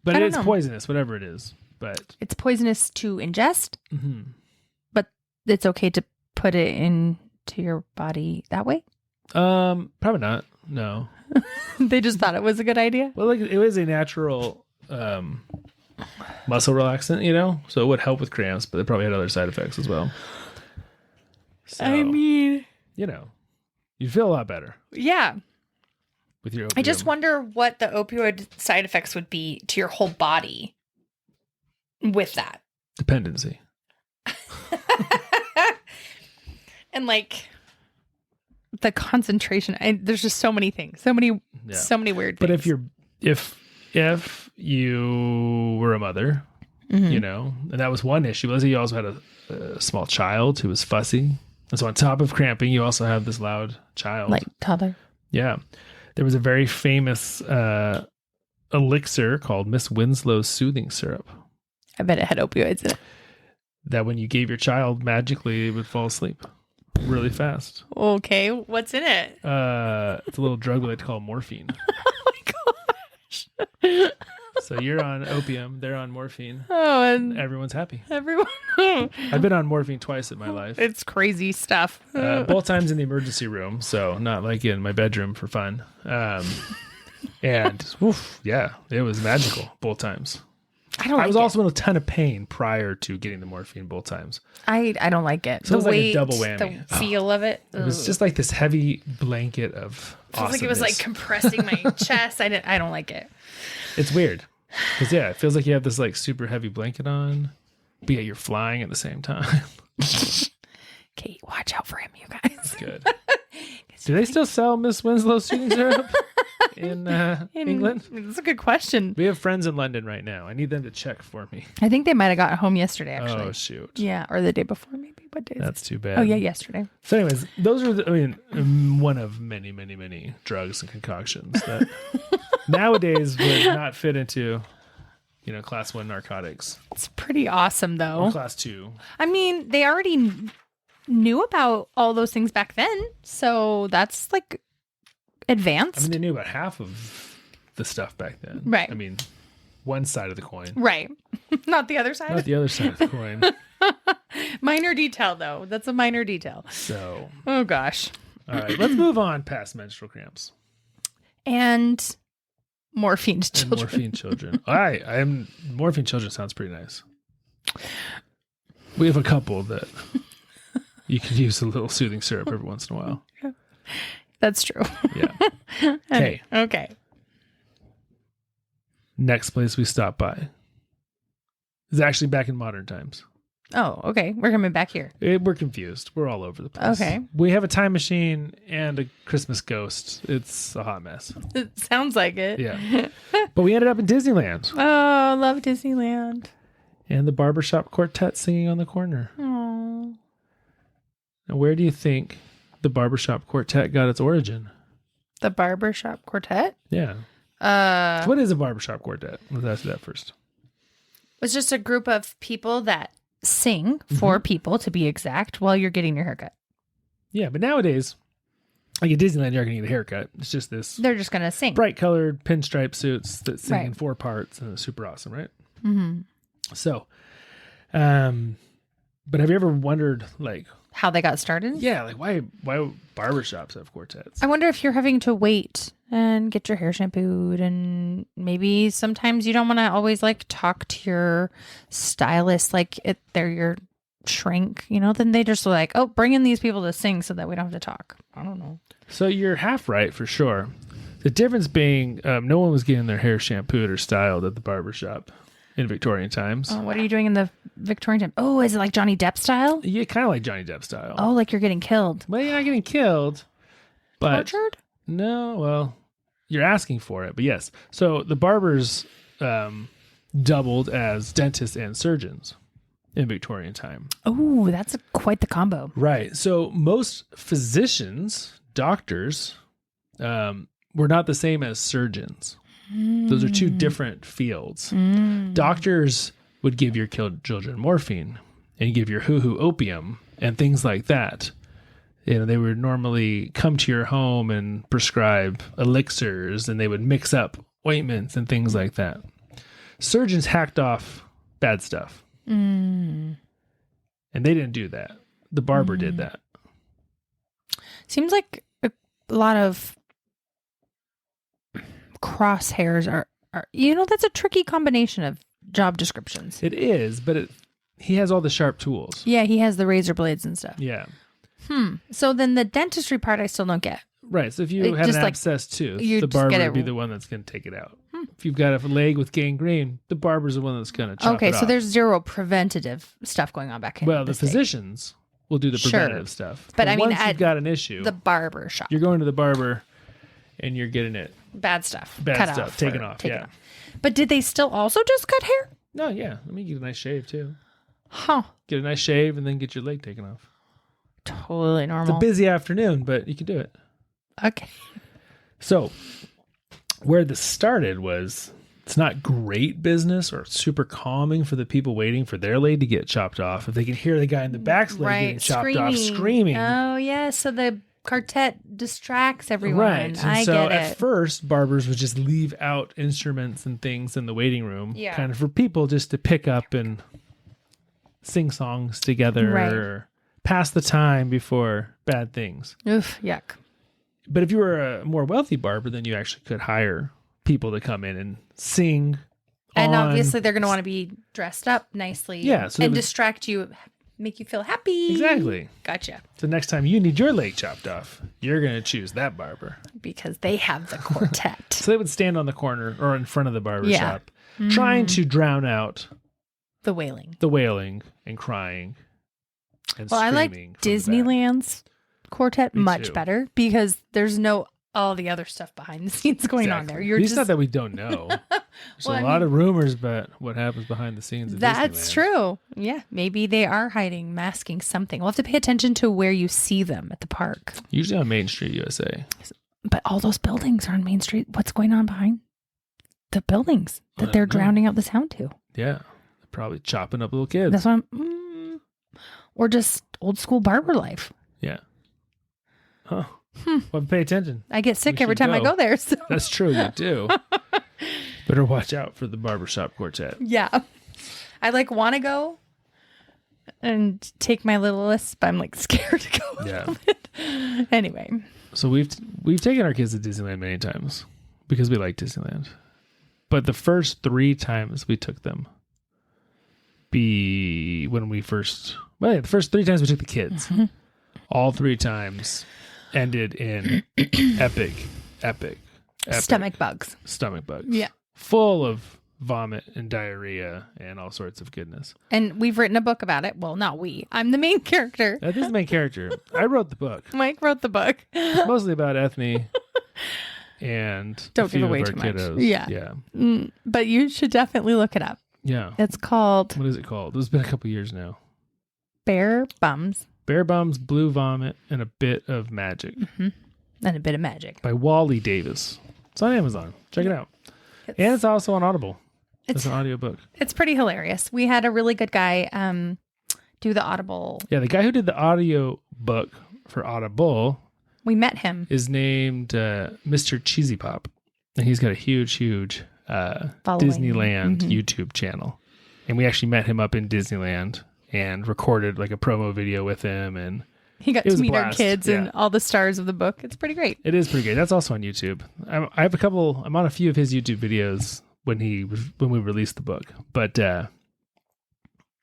but I don't it's know. poisonous, whatever it is. But It's poisonous to ingest, mhm. but it's okay to put it into your body that way. Probably not. No. They just thought it was a good idea. Well, like it was a natural muscle relaxant, so it would help with cramps, but it probably had other side effects as well. So, I mean, you'd feel a lot better yeah. with your opium. I just wonder what the opioid side effects would be to your whole body with that. Dependency. And like the concentration. There's just so many things. So many weird things. But if you were a mother, and that was one issue. Let's say you also had a small child who was fussy. And so on top of cramping, you also have this loud child. like toddler. Yeah. There was a very famous elixir called Miss Winslow's Soothing Syrup I bet it had opioids in it. that when you gave your child, magically it would fall asleep really fast. Okay, what's in it? It's a little drug we like to call morphine. Oh my gosh. So you're on opium, they're on morphine. Oh, and Everyone's happy. everyone. I've been on morphine twice in my life. It's crazy stuff. Both times in the emergency room, so not like in my bedroom for fun. And oof, yeah, it was magical both times. I don't. I Like was it. also in a ton of pain prior to getting the morphine both times. I don't like it. So it was the like a weight, double whammy. the feel of it. It was just like this heavy blanket of It feels like it was like awesomeness. compressing my chest. I don't like it. It's weird because it feels like you have this like super heavy blanket on, but yet you're flying at the same time. Okay, watch out for him, you guys. Good. Do they still sell Miss Winslow's soothing syrup in England? That's a good question. We have friends in London right now. I need them to check for me. I think they might have got home yesterday, actually. Oh, shoot. Yeah, or the day before, maybe. What day is That's it? too bad. Oh, yeah, yesterday. So anyways, those are, one of many, many, many drugs and concoctions that nowadays would not fit into, class 1 narcotics. It's pretty awesome, though. Or class 2. I mean, they already knew about all those things back then, so that's like advanced. I mean, they knew about half of the stuff back then. Right. I mean, one side of the coin. Right. Not the other side. Not the other side of the coin. Minor detail, though. That's a minor detail. So. Oh, gosh. All right. Let's move on past menstrual cramps. And morphine children. And morphine children. Morphine children sounds pretty nice. We have a couple that you can use a little soothing syrup every once in a while. That's true. Yeah. Okay. Okay. Next place we stop by is actually back in modern times. Oh, okay. We're coming back here. We're confused. We're all over the place. Okay. We have a time machine and a Christmas ghost. It's a hot mess. It sounds like it. Yeah. But we ended up in Disneyland. Oh, love Disneyland. And the barbershop quartet singing on the corner. Oh. Now, where do you think the barbershop quartet got its origin? The barbershop quartet? Yeah. So what is a barbershop quartet? Let's ask that first. It's just a group of people that sing for people, to be exact, while you're getting your haircut. Yeah, but nowadays, like at Disneyland, you're not going to get a haircut. It's just this. They're just going to sing. Bright colored pinstripe suits that sing in Right. 4 parts, and it's super awesome, right? Mm-hmm. So, but have you ever wondered, like, How they got started? yeah, like why barbershops have quartets? I wonder if you're having to wait and get your hair shampooed, and maybe sometimes you don't want to always like talk to your stylist like they're your shrink, then they just like, oh, bring in these people to sing so that we don't have to talk. I don't know. So you're half right for sure. The difference being no one was getting their hair shampooed or styled at the barbershop in Victorian times. Oh, what are you doing in the Victorian time? Oh, is it like Johnny Depp style? Yeah, kind of like Johnny Depp style. Oh, like you're getting killed. Well, you're not getting killed, but Tortured? no, well, you're asking for it, but yes. So the barbers doubled as dentists and surgeons in Victorian time. Oh, that's quite the combo. Right. So most physicians, doctors, were not the same as surgeons. Those are two different fields. Doctors would give your children morphine and give your hoo-hoo opium and things like that. They would normally come to your home and prescribe elixirs, and they would mix up ointments and things like that. Surgeons hacked off bad stuff. And they didn't do that. The barber did that. Seems like a lot of crosshairs are that's a tricky combination of job descriptions. It is, but he has all the sharp tools. Yeah, he has the razor blades and stuff. Yeah. So then the dentistry part I still don't get. Right. So if you have just an like, abscessed tooth, you the just barber get it- would be the one that's going to take it out. If you've got a leg with gangrene, the barber's the one that's going to chop Okay, it so off. there's zero preventative stuff going on back here. Well, the physicians will do the Sure. preventative stuff. But I mean, once you've got an issue, the barber shop. you're going to the barber and you're getting it. Bad stuff. Bad cut stuff, off taken or off, taken yeah. off. But did they still also just cut hair? No, yeah. Let me get a nice shave too. Huh. Get a nice shave and then get your leg taken off. Totally It's normal. a busy afternoon, but you can do it. Okay. So where this started was, it's not great business or super calming for the people waiting for their leg to get chopped off. If they can hear the guy in the back's leg getting chopped off screaming. Oh, yeah. So the quartet distracts everyone. Right. And I so get at it. first, barbers would just leave out instruments and things in the waiting room, Yeah. kind of for people just to pick up and sing songs together Right. or pass the time before bad things. Oof, yuck. But if you were a more wealthy barber, then you actually could hire people to come in and sing. And on- obviously they're going to want to be dressed up nicely. Yeah, so and they would- distract you, make you feel happy. Exactly. Gotcha. So next time you need your leg chopped off, you're going to choose that barber. Because they have the quartet. So they would stand on the corner or in front of the barber shop, trying to drown out The wailing. The wailing and crying and Well, I like screaming. From the back. Disneyland's quartet Me much too. better because there's no all the other stuff behind the scenes going on there. You're It's just not that we don't know. There's Well, a I lot mean- of rumors about what happens behind the scenes of That's Disneyland. true. Yeah, maybe they are hiding, masking something. We'll have to pay attention to where you see them at the park. Usually on Main Street, USA. But all those buildings are on Main Street. What's going on behind the buildings I that they're don't know. drowning out the sound to? Yeah. Probably chopping up little kids. That's what or just old school barber life. Yeah. Huh. Well, pay attention. I get sick We every should time I go. go there. So. That's true. You do. Better watch out for the barbershop quartet. Yeah. I want to go and take my little list, but I'm scared to go. Yeah. Anyway. So we've taken our kids to Disneyland many times because we like Disneyland. But the first 3 times we took them the first 3 times we took the kids, all 3 times ended in epic Stomach bugs. stomach bugs. Yeah. Full of vomit and diarrhea and all sorts of goodness. And we've written a book about it. Well, not we. I'm the main character. This is the main character. I wrote the book. Mike wrote the book. It's mostly about Ethne and Don't a few give away of our too much. kiddos. Yeah. Yeah. But you should definitely look it up. Yeah. It's called What is it called? It's been a couple years now. Bear Bums Bear Bums, Blue Vomit, and a Bit of Magic and a Bit of Magic. by Wally Davis. It's on Amazon. Check it out. And it's also on Audible. It's an audiobook. It's pretty hilarious. We had a really good guy do the Audible. Yeah, the guy who did the audio book for Audible We met him. is named Mr. Cheesy Pop. And he's got a huge Following. Disneyland YouTube channel. And we actually met him up in Disneyland and recorded a promo video with him. And He got It to was a meet our blast, kids and yeah. all the stars of the book. It's pretty great. it is pretty great. That's also on YouTube. I'm on a few of his YouTube videos when we released the book. But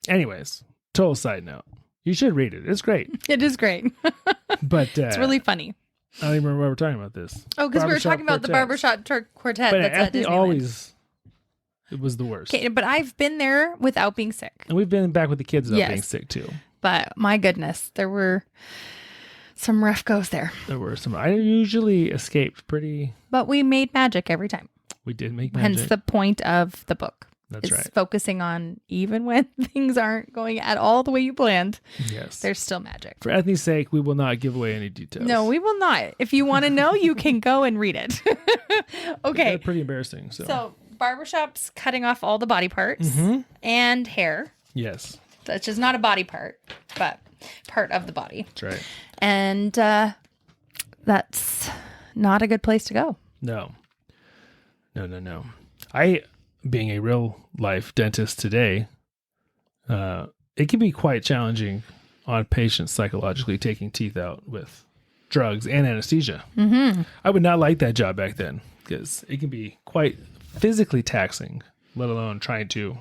anyways, total side note. You should read it. It's great. It is great. But It's really funny. I don't even remember why we're talking about this. Oh, because we were Barbershop talking about the quartets. barbershop quartet But that's at Ethne Disneyland. it was the worst. Okay, but I've been there without being sick. And we've been back with the kids without Yes. being sick too. But my goodness, there were some rough goes there. There were some. I usually escaped pretty. But we made magic every time. We did make magic. Hence the point of the book. That's is right. focusing on even when things aren't going at all the way you planned, Yes. there's still magic. For Ethne's sake, we will not give away any details. No, we will not. If you want to know, you can go and read it. They're Okay. pretty embarrassing. So barbershop's cutting off all the body parts Mm-hmm. and hair. Yes, That's just not a body part, but part of the body. that's right. And that's not a good place to go. No. I, being a real life dentist today, it can be quite challenging on patients psychologically taking teeth out with drugs and anesthesia. Mm-hmm. I would not like that job back then because it can be quite physically taxing, let alone trying to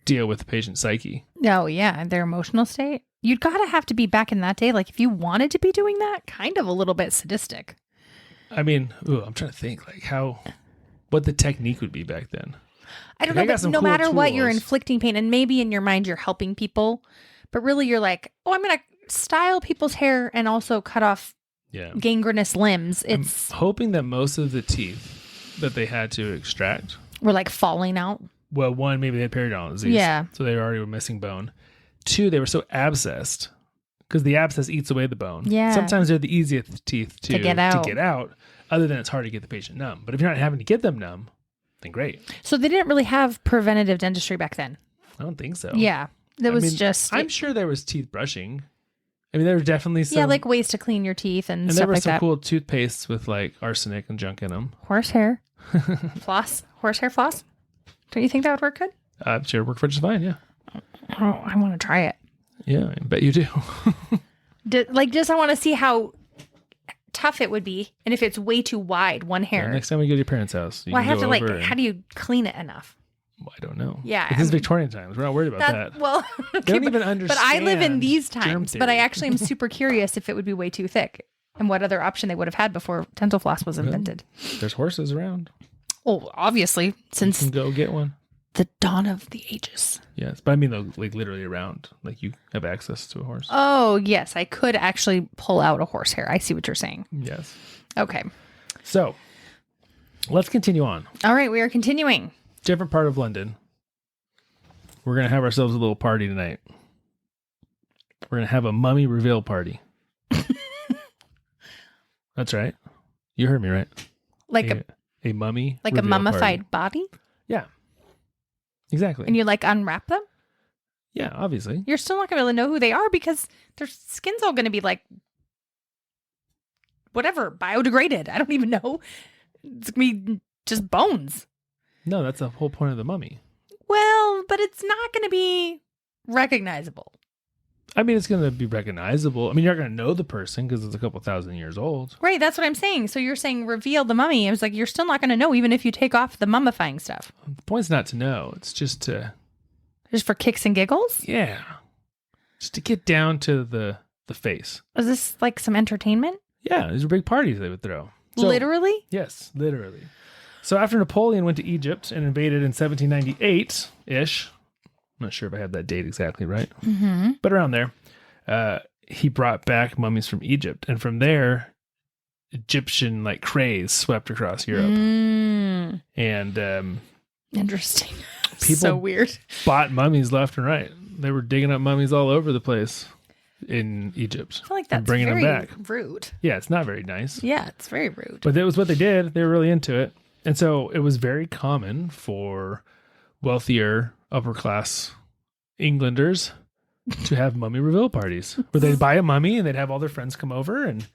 deal with the patient's psyche. Oh, yeah. Their emotional state. You'd gotta have to be back in that day. Like, if you wanted to be doing that, kind of a little bit sadistic. I mean, I'm trying to think what the technique would be back then. I don't Like, I know, got but some no cool matter what, you're tools. inflicting pain. And maybe in your mind, you're helping people. But really, you're like, oh, I'm going to style people's hair and also cut off Yeah. gangrenous limbs. It's I'm hoping that most of the teeth that they had to extract, we're like falling out. well, one, maybe they had periodontal disease. Yeah. So they already were missing bone. 2, they were so abscessed because the abscess eats away the bone. Yeah. Sometimes they're the easiest teeth to get out. Other than it's hard to get the patient numb. But if you're not having to get them numb, then great. So they didn't really have preventative dentistry back then. I don't think so. Yeah. There was just, I'm sure there was teeth brushing. I mean, there were definitely some. yeah, like ways to clean your teeth and and stuff there were like some that. cool toothpastes with like arsenic and junk in them. Horsehair floss. Horsehair floss. Don't you think that would work good? I'm sure it worked for just fine. Yeah. Oh, I want to try it. Yeah, I bet you do. I want to see how tough it would be, and if it's way too wide, one hair. Next time we go to your parents' house, you Well, I can have go to over and- how do you clean it enough? Well, I don't know. Yeah, This is Victorian times. We're not worried about that. Well, They okay, don't even understand. but I live in these germ times. But I theory. actually am super curious if it would be way too thick, and what other option they would have had before dental floss was invented. There's horses around. Oh, obviously, You since can go get one. The dawn of the ages. Yes, but I mean, like literally around. Like you have access to a horse. Oh, yes. I could actually pull out a horsehair. I see what you're saying. Yes. Okay. So let's continue on. All right. We are continuing. Different part of London. We're going to have ourselves a little party tonight. We're going to have a mummy reveal party. That's right. You heard me right. Like a mummy like a reveal mummified party. body? Yeah. Exactly. And you like unwrap them? Yeah, obviously. You're still not going to really know who they are because their skin's all going to be like whatever, biodegraded. I don't even know. It's going to be just bones. No, that's the whole point of the mummy. Well, but it's not going to be recognizable. I mean, it's going to be recognizable. I mean, you're not going to know the person because it's a couple thousand years old. Right, that's what I'm saying. So you're saying reveal the mummy. I was like, you're still not going to know even if you take off the mummifying stuff. The point's not to know. It's just to... Just for kicks and giggles? Yeah. Just to get down to the face. Is this like some entertainment? Yeah, these are big parties they would throw. So, Literally? Yes, literally. So after Napoleon went to Egypt and invaded in 1798-ish, I'm not sure if I have that date exactly right, but around there, he brought back mummies from Egypt. And from there, Egyptian like craze swept across Europe. And interesting. people So weird. bought mummies left and right. They were digging up mummies all over the place in Egypt. I feel like and that's bringing very them back. rude. Yeah, it's not very nice. Yeah, it's very rude. But that was what they did. They were really into it. And so it was very common for wealthier, upper class Englanders to have mummy reveal parties where they'd buy a mummy and they'd have all their friends come over and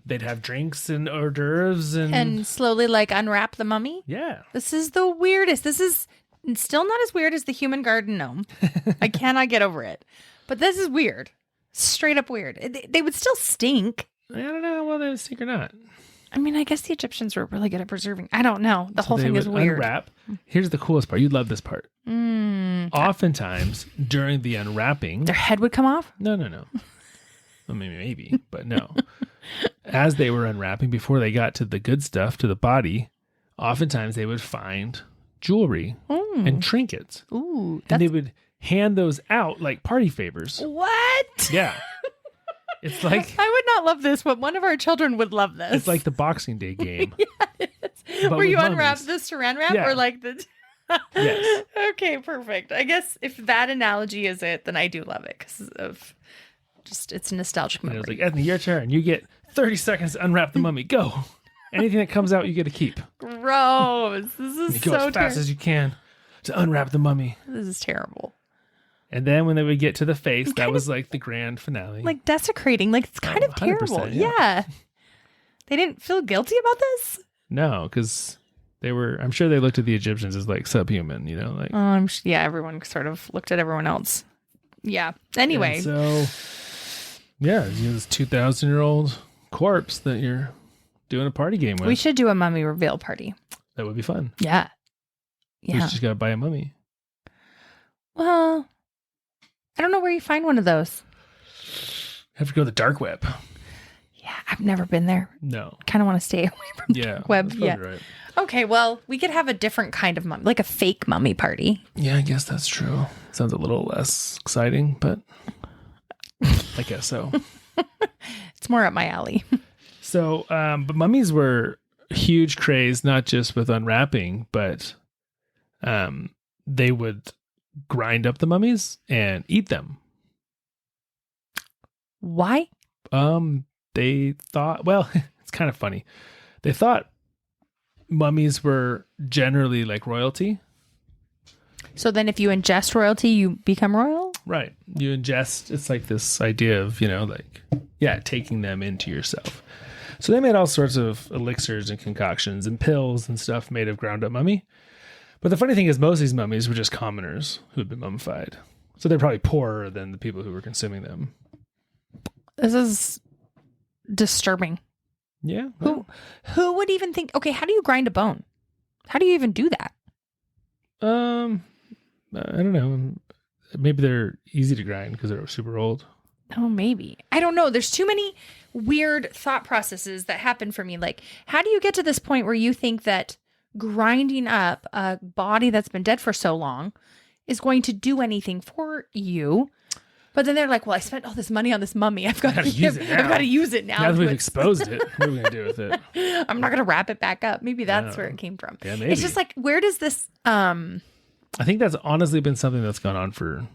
they'd have drinks and hors d'oeuvres and slowly like unwrap the mummy. Yeah. This is the weirdest. This is still not as weird as the human garden gnome. I cannot get over it. But this is weird. Straight up weird. They would still stink. I don't know whether they would stink or not. I mean, I guess the Egyptians were really good at preserving. I don't know. The whole they thing is would weird. Unwrap. Here's the coolest part. You'd love this part. Oftentimes during the unwrapping, Their head would come off? No. I mean, maybe, but no. As they were unwrapping, before they got to the good stuff, to the body, oftentimes they would find jewelry and trinkets. Ooh. And they would hand those out like party favors. What? Yeah. It's like... I would not love this, but one of our children would love this. It's like the Boxing Day game. Yes. Where you unwrap the saran wrap or like the... Yes. Okay, perfect. I guess if that analogy is it, then I do love it because of just it's a nostalgic And memory. it was like, Ethne, your turn. You get 30 seconds to unwrap the mummy. Go. Anything that comes out, you get to keep. Gross. This is You go as fast as you can to unwrap the mummy. This is terrible. And then when they would get to the face, that was like the grand finale. Like desecrating. Like it's kind of terrible. 100%, Yeah. They didn't feel guilty about this? No, because they were, I'm sure they looked at the Egyptians as like subhuman, you know, like. Yeah, everyone sort of looked at everyone else. Yeah. Anyway. And so, yeah, you have this 2,000-year-old corpse that you're doing a party game with. We should do a mummy reveal party. That would be fun. Yeah. You Yeah. just got to buy a mummy. Well, I don't know where you find one of those. Have to go to the dark web. Yeah, I've never been there. No. Kind of want to stay away from Yeah. dark web. that's Yeah. probably right. Okay, well, we could have a different kind of mummy, like a fake mummy party. Yeah, I guess that's true. Sounds a little less exciting, but I guess so. It's more up my alley. So, but mummies were a huge craze, not just with unwrapping, but they would grind up the mummies and eat them. Why? They thought, well, it's kind of funny. They thought mummies were generally like royalty. So then if you ingest royalty, you become royal? Right. You ingest, it's like this idea of, you know, like, yeah, taking them into yourself. So they made all sorts of elixirs and concoctions and pills and stuff made of ground up mummy. But the funny thing is most of these mummies were just commoners who had been mummified. So they're probably poorer than the people who were consuming them. This is disturbing. Yeah. Well, Who would even think, okay, how do you grind a bone? How do you even do that? I don't know. Maybe they're easy to grind because they're super old. Oh, maybe. I don't know. There's too many weird thought processes that happen for me. Like, how do you get to this point where you think that grinding up a body that's been dead for so long is going to do anything for you. But then they're like, well, I spent all this money on this mummy. I've got to use it now. I've got to use it now. Now that we've exposed it, what are we going to do with it? I'm not going to wrap it back up. Maybe that's where it came from. Yeah, maybe. It's just like, where does this... I think that's honestly been something that's gone on for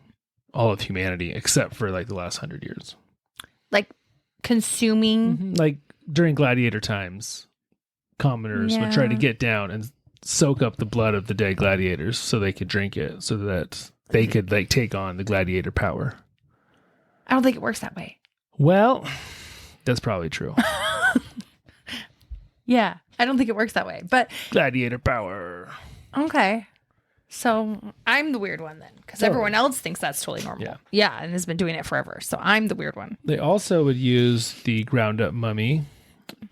all of humanity, except for like the last 100 years. Like consuming... Mm-hmm. Like during gladiator times, commoners would try to get down and soak up the blood of the dead gladiators so they could drink it, so that they could like take on the gladiator power. I don't think it works that way. Well, that's probably true. Yeah, I don't think it works that way. But gladiator power. Okay. So I'm the weird one then, because everyone else thinks that's totally normal. Yeah, and has been doing it forever. So I'm the weird one. They also would use the ground up mummy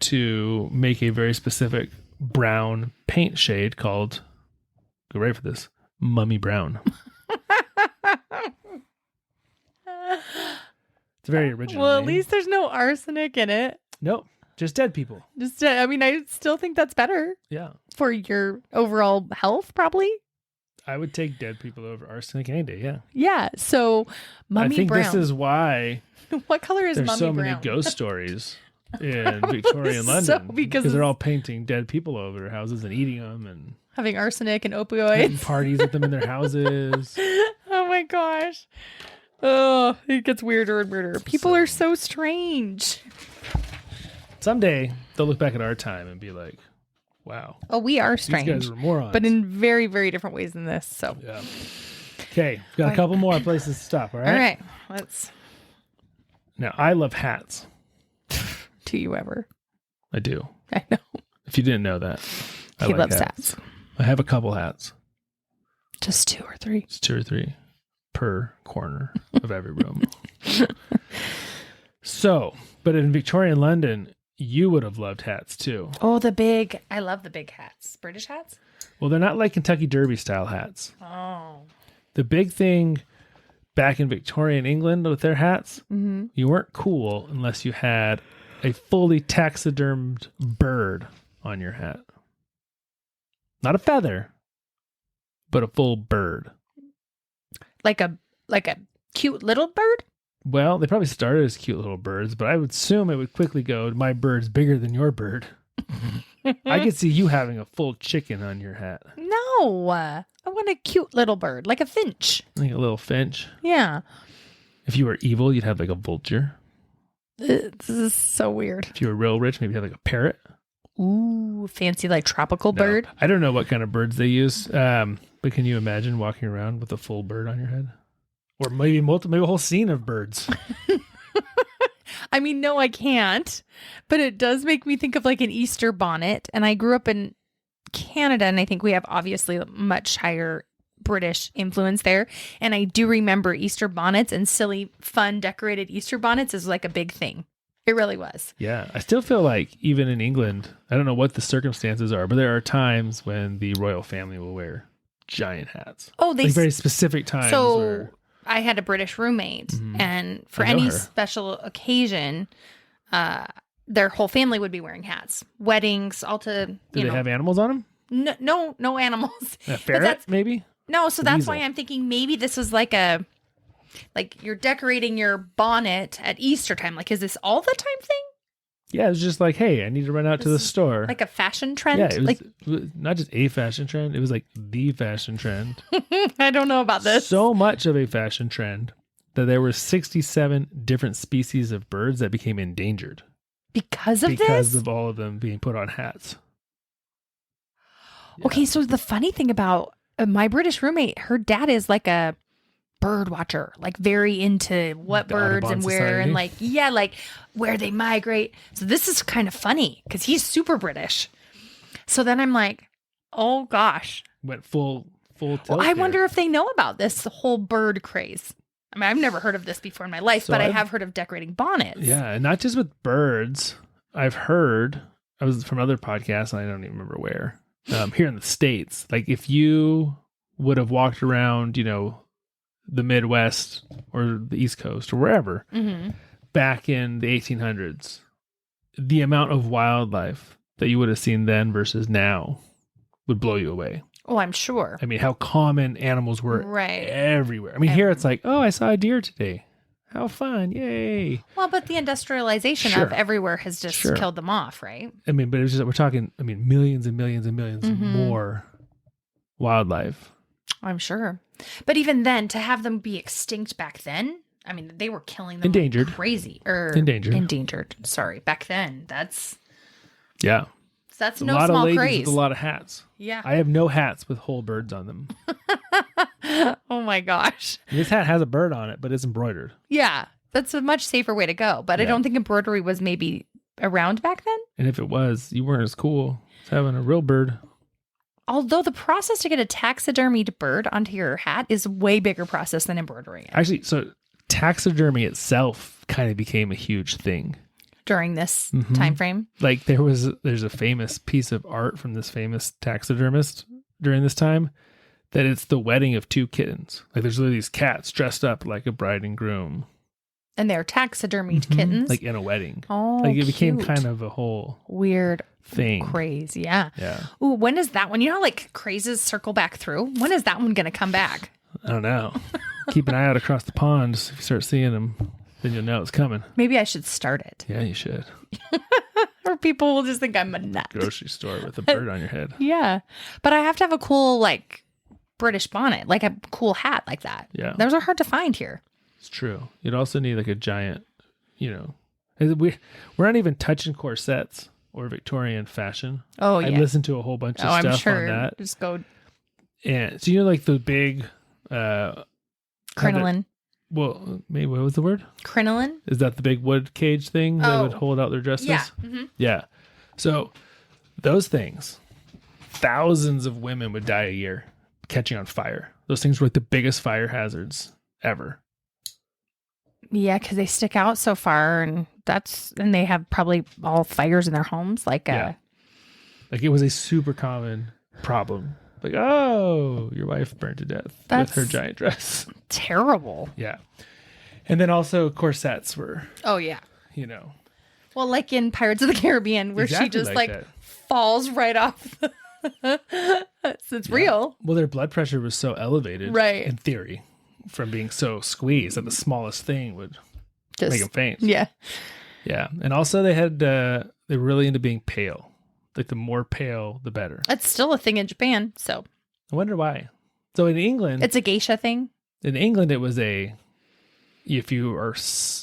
to make a very specific brown paint shade called, go ready for this, mummy brown. It's very original. Well, at least there's no arsenic in it. Nope. Just dead people. I mean, I still think that's better. Yeah. For your overall health, probably. I would take dead people over arsenic any day, yeah. Yeah. So, mummy I think brown. this is why what color is there's mummy so brown? many ghost stories in Victorian London. Because they're all painting dead people over their houses and eating them and having arsenic and having opioids. parties with them in their houses. Oh my gosh. Oh, it gets weirder and weirder. People are so strange. Someday they'll look back at our time and be like, wow. Oh, we are strange. These guys were morons. But in very, very different ways than this. So yeah. Okay, got a couple more places to stop, all right? All right. Let's. Now, I love hats. Do you ever? I do. I know. If you didn't know that. He loves hats. I have a couple hats. Just 2 or 3. It's 2 or 3 per corner of every room. So, but in Victorian London, you would have loved hats too. Oh, I love the big hats. British hats? Well, they're not like Kentucky Derby style hats. Oh. The big thing back in Victorian England with their hats, you weren't cool unless you had a fully taxidermed bird on your hat. Not a feather, but a full bird. Like a cute little bird? Well, they probably started as cute little birds, but I would assume it would quickly go, my bird's bigger than your bird. I could see you having a full chicken on your hat. No, I want a cute little bird, like a finch. Like a little finch. Yeah. If you were evil, you'd have like a vulture. This is so weird. If you were real rich, maybe have like a parrot. Ooh, fancy like tropical bird. I don't know what kind of birds they use, but can you imagine walking around with a full bird on your head? Or maybe a whole scene of birds. I mean, no, I can't. But it does make me think of like an Easter bonnet. And I grew up in Canada, and I think we have obviously much higher British influence there. And I do remember Easter bonnets and silly, fun, decorated Easter bonnets is like a big thing. It really was. Yeah. I still feel like even in England, I don't know what the circumstances are, but there are times when the royal family will wear giant hats. Oh, they like very specific times. So I had a British roommate, and for any special occasion, their whole family would be wearing hats. Weddings, all to Do they have animals on them? No animals. A ferret, maybe? No, so that's why I'm thinking maybe this was like you're decorating your bonnet at Easter time. Like, is this all the time thing? Yeah, it was just like, hey, I need to run out to the store. Like a fashion trend? Yeah, it was not just a fashion trend. It was like the fashion trend. I don't know about this. So much of a fashion trend that there were 67 different species of birds that became endangered. Because of this? Because of all of them being put on hats. Yeah. Okay, so the funny thing about my British roommate, her dad is like a bird watcher, like very into what the birds Audubon and where Society. And like where they migrate. So this is kind of funny because he's super British. So then I'm like, oh gosh, went full tilt. Well, I wonder if they know about this whole bird craze. I mean, I've never heard of this before in my life, but I have heard of decorating bonnets. Yeah, and not just with birds. I was from other podcasts, and I don't even remember where. Here in the States, like if you would have walked around, the Midwest or the East Coast or wherever back in the 1800s, the amount of wildlife that you would have seen then versus now would blow you away. Oh, I'm sure. I mean, how common animals were Right. everywhere. I mean, here it's like, oh, I saw a deer today. How fun. Yay. Well, but the industrialization Sure. of everywhere has just Sure. killed them off, right? I mean, but it's just, we're talking, I mean, millions and millions and 1000000s more wildlife. I'm sure. But even then, to have them be extinct back then, I mean, they were killing them like Endangered. crazy. Or Endangered. Endangered. Sorry. Back then, that's Yeah. no a lot of small ladies praise. with a lot of hats. Yeah. I have no hats with whole birds on them. Oh my gosh. This hat has a bird on it, but it's embroidered. Yeah. That's a much safer way to go. But I Yeah. don't think embroidery was maybe around back then. And if it was, you weren't as cool as having a real bird. Although the process to get a taxidermied bird onto your hat is way bigger process than embroidering it Actually, so taxidermy itself kind of became a huge thing. during this Mhm. time frame. Like there's a famous piece of art from this famous taxidermist during this time that it's the wedding of two kittens. Like there's literally these cats dressed up like a bride and groom. And they're taxidermied Mhm. kittens. Like in a wedding. oh, Like it became cute. kind of a whole weird thing. craze. Yeah. Yeah. Ooh, when is that one? You know how like crazes circle back through? When is that one going to come back? I don't know. Keep an eye out across the ponds. If you start seeing them, then you'll know it's coming. Maybe I should start it. Yeah, you should. Or people will just think I'm a nut. Grocery store with a bird on your head. Yeah. But I have to have a cool like British bonnet, like a cool hat like that. Yeah. Those are hard to find here. It's true. You'd also need like a giant, we're not even touching corsets or Victorian fashion. Oh, I yeah. listened to a whole bunch of I'm stuff sure. on that. Just go And so, like the big, crinoline. maybe what was the word? Crinoline? Is that the big wood cage thing that would Oh. hold out their dresses? Yeah. Mm-hmm. Yeah. So those things, thousands of women would die a year catching on fire. Those things were like the biggest fire hazards ever. Yeah, because they stick out so far, and they have probably all fires in their homes. Like, Yeah. Like it was a super common problem. Like, oh, your wife burned to death with That's- her giant dress. terrible. Yeah. And then also corsets were, Oh yeah. Well, like in Pirates of the Caribbean, where she exactly just like like that. falls right off. It's real. Well, their blood pressure was so elevated, Right. in theory, from being so squeezed that the smallest thing would Just make them faint. yeah. Yeah. And also they had, they're really into being pale. Like the more pale, the better. That's still a thing in Japan. So I wonder why. So in England, it's a geisha thing. it was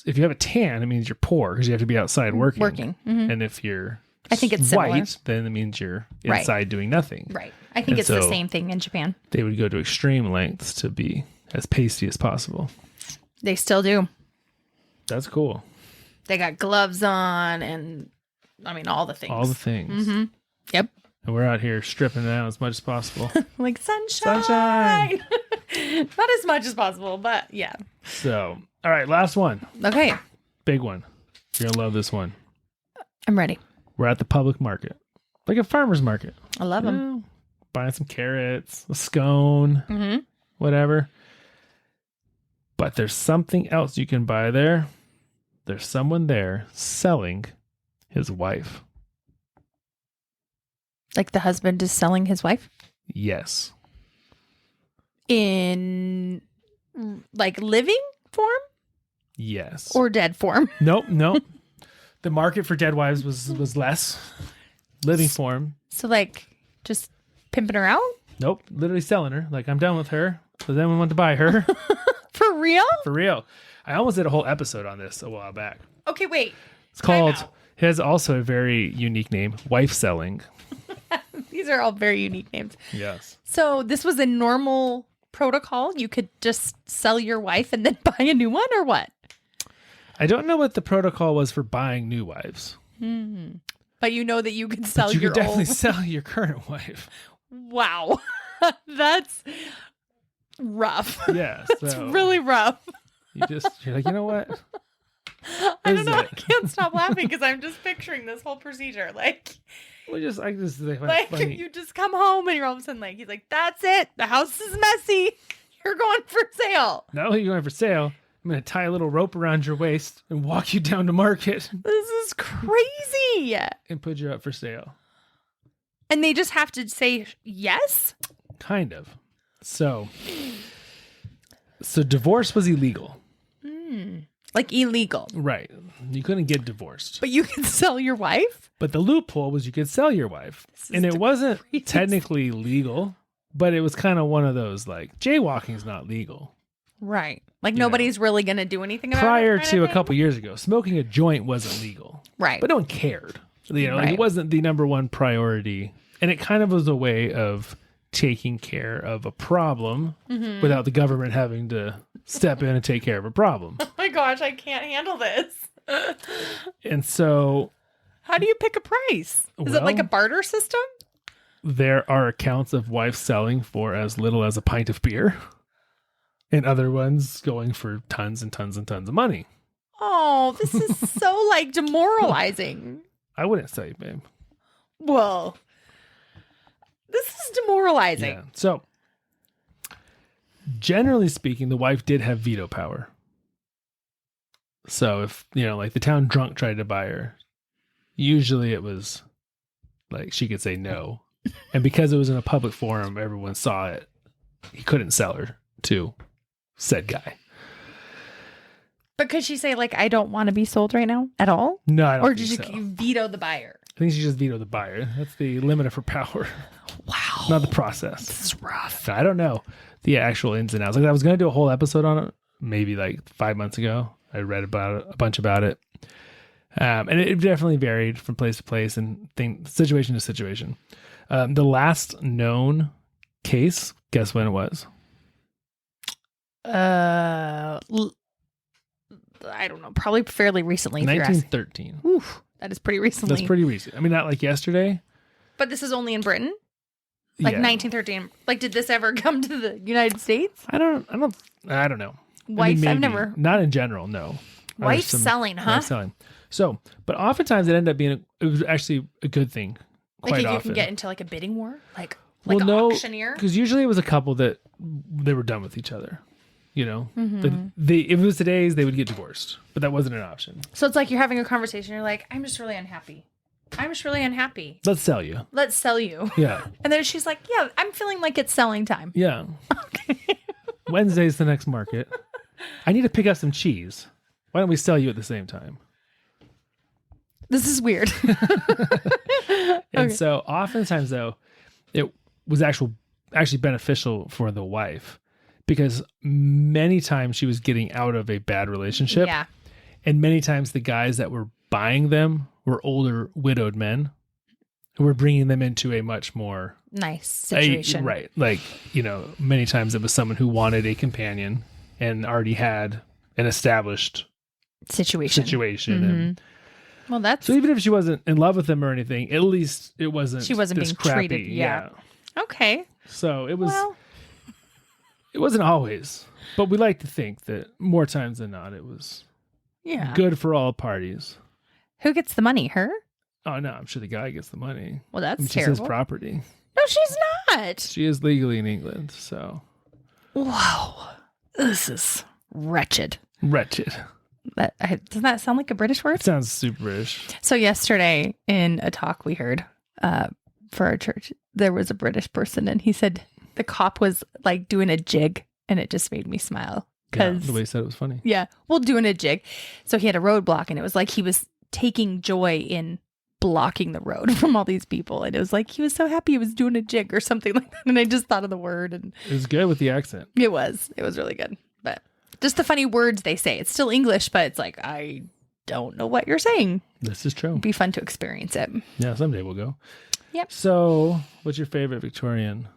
if you have a tan, it means you're poor because you have to be outside working. Mhm. And if you're I think it's white, similar. then it means you're Right. inside doing nothing. Right. I think And it's the so- same thing in Japan. They would go to extreme lengths to be as pasty as possible. They still do. That's cool. They got gloves on and I mean all the things. All the things. Mm-hmm. Yep. And we're out here stripping it out as much as possible. Like sunshine. Sunshine. Not as much as possible, but yeah. So, all right, last one. Okay. Big one. You're going to love this one. I'm ready. We're at the public market, like a farmer's market. I love them. You know, buying some carrots, a scone, Mm-hmm. whatever. But there's something else you can buy there. There's someone there selling his wife. Like the husband is selling his wife Yes. in like living form Yes. or dead form. Nope. The market for dead wives was less. Living form. So like just pimping her out Nope. Literally selling her. Like, I'm done with her. Does anyone want to buy her? for real? For real. I almost did a whole episode on this a while back. Okay, wait. It's called, Time out. it has also a very unique name, wife selling. These are all very unique names. Yes. So this was a normal protocol. You could just sell your wife and then buy a new one, or what? I don't know what the protocol was for buying new wives. But you know that you could sell But you your could definitely old. sell your current wife. Wow, that's rough. Yeah. It's So really rough. you're like, you know what? I Is don't know. I it? can't stop laughing because I'm just picturing this whole procedure. Like I just think it's funny. you just come home and you're all of a sudden like, he's like, that's it. The house is messy. You're going for sale. Not only are you going for sale, I'm going to tie a little rope around your waist and walk you down to market This is crazy. and put you up for sale. And they just have to say yes? Kind of. So divorce was illegal. Like illegal. Right. You couldn't get divorced. But you can sell your wife? But the loophole was you could sell your wife. And it wasn't technically legal, but it was kind of one of those like jaywalking's not legal. Right. Like nobody's really going to do anything about it. Prior to a couple years ago, smoking a joint wasn't legal. Right. But no one cared. Like it wasn't the number one priority. And it kind of was a way of taking care of a problem without the government having to step in and take care of a problem. Oh my gosh, I can't handle this. And so... How do you pick a price? Is it like a barter system? There are accounts of wives selling for as little as a pint of beer. And other ones going for tons and tons and tons of money. Oh, this is so like demoralizing. I wouldn't say, babe. Well, this is demoralizing. Yeah. So, generally speaking, the wife did have veto power. So if, like the town drunk tried to buy her, usually it was like she could say no. And because it was in a public forum, everyone saw it. He couldn't sell her to said guy. But could she say, like, I don't want to be sold right now at all? No, I don't Or think did so. you veto the buyer? I think she just vetoed the buyer. That's the limit of her power. Wow. Not the process. This is rough. I don't know the actual ins and outs. Like I was going to do a whole episode on it, maybe like 5 months ago. I read about it, a bunch about it. And it definitely varied from place to place and situation to situation. The last known case, guess when it was? I don't know. Probably fairly recently. 1913. Oof, that is pretty recently. That's pretty recent. I mean, not like yesterday. But this is only in Britain? Like Yeah. 1913. Like, did this ever come to the United States? I don't know. Wife, I've maybe. never. Not in general, no. Wife selling, huh? Wife selling. So, but oftentimes it ended up being, it was actually a good thing. Like, Quite you often. can get into like a bidding war? Like Well, an no, auctioneer? because usually it was a couple that they were done with each other. Mm-hmm. If it was today's, they would get divorced, but that wasn't an option. So it's like you're having a conversation. You're like, I'm just really unhappy. Let's sell you. Let's sell you. Yeah. And then she's like, yeah, I'm feeling like it's selling time. Yeah. Wednesday's the next market. I need to pick up some cheese. Why don't we sell you at the same time? This is weird. And so oftentimes though, it was actually beneficial for the wife because many times she was getting out of a bad relationship. Yeah. And many times the guys that were buying them were older widowed men who were bringing them into a much more Nice situation. right. Like, many times it was someone who wanted a companion and already had an established Situation. And Well, that's so even if she wasn't in love with them or anything, at least it wasn't She wasn't this being crappy, treated, yeah. Okay. So it was Well, it wasn't always, but we like to think that more times than not it was yeah. good for all parties. Who gets the money? Her? Oh no, I'm sure the guy gets the money. Well, that's It's terrible. his property. No, she's not. She is legally in England, so Wow. This is wretched. wretched. Doesn't that sound like a British word? It sounds super British. So yesterday in a talk we heard for our church, there was a British person and he said the cop was like doing a jig and it just made me smile. Yeah, the way he said it was funny. Yeah, well, doing a jig. So he had a roadblock and it was like he was taking joy in blocking the road from all these people. And it was like he was so happy he was doing a jig or something like that. And I just thought of the word and It was good with the accent. it was really good. But just the funny words they say. It's still English, but it's like, I don't know what you're saying. This is true. It'd be fun to experience it. Yeah, someday we'll go. Yep. So, what's your favorite Victorian?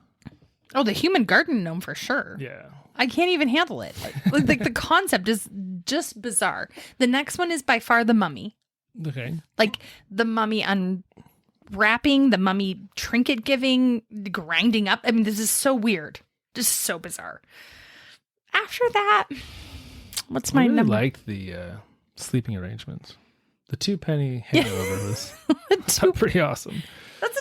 Oh, the human garden gnome for sure. Yeah. I can't even handle it. Like the concept is just bizarre. The next one is by far the mummy. Okay. Like the mummy unwrapping, the mummy trinket giving, grinding up. I mean, this is so weird. Just so bizarre. After that, what's my I really number? liked the sleeping arrangements. The Two Penny Hangover was Two- pretty awesome. That's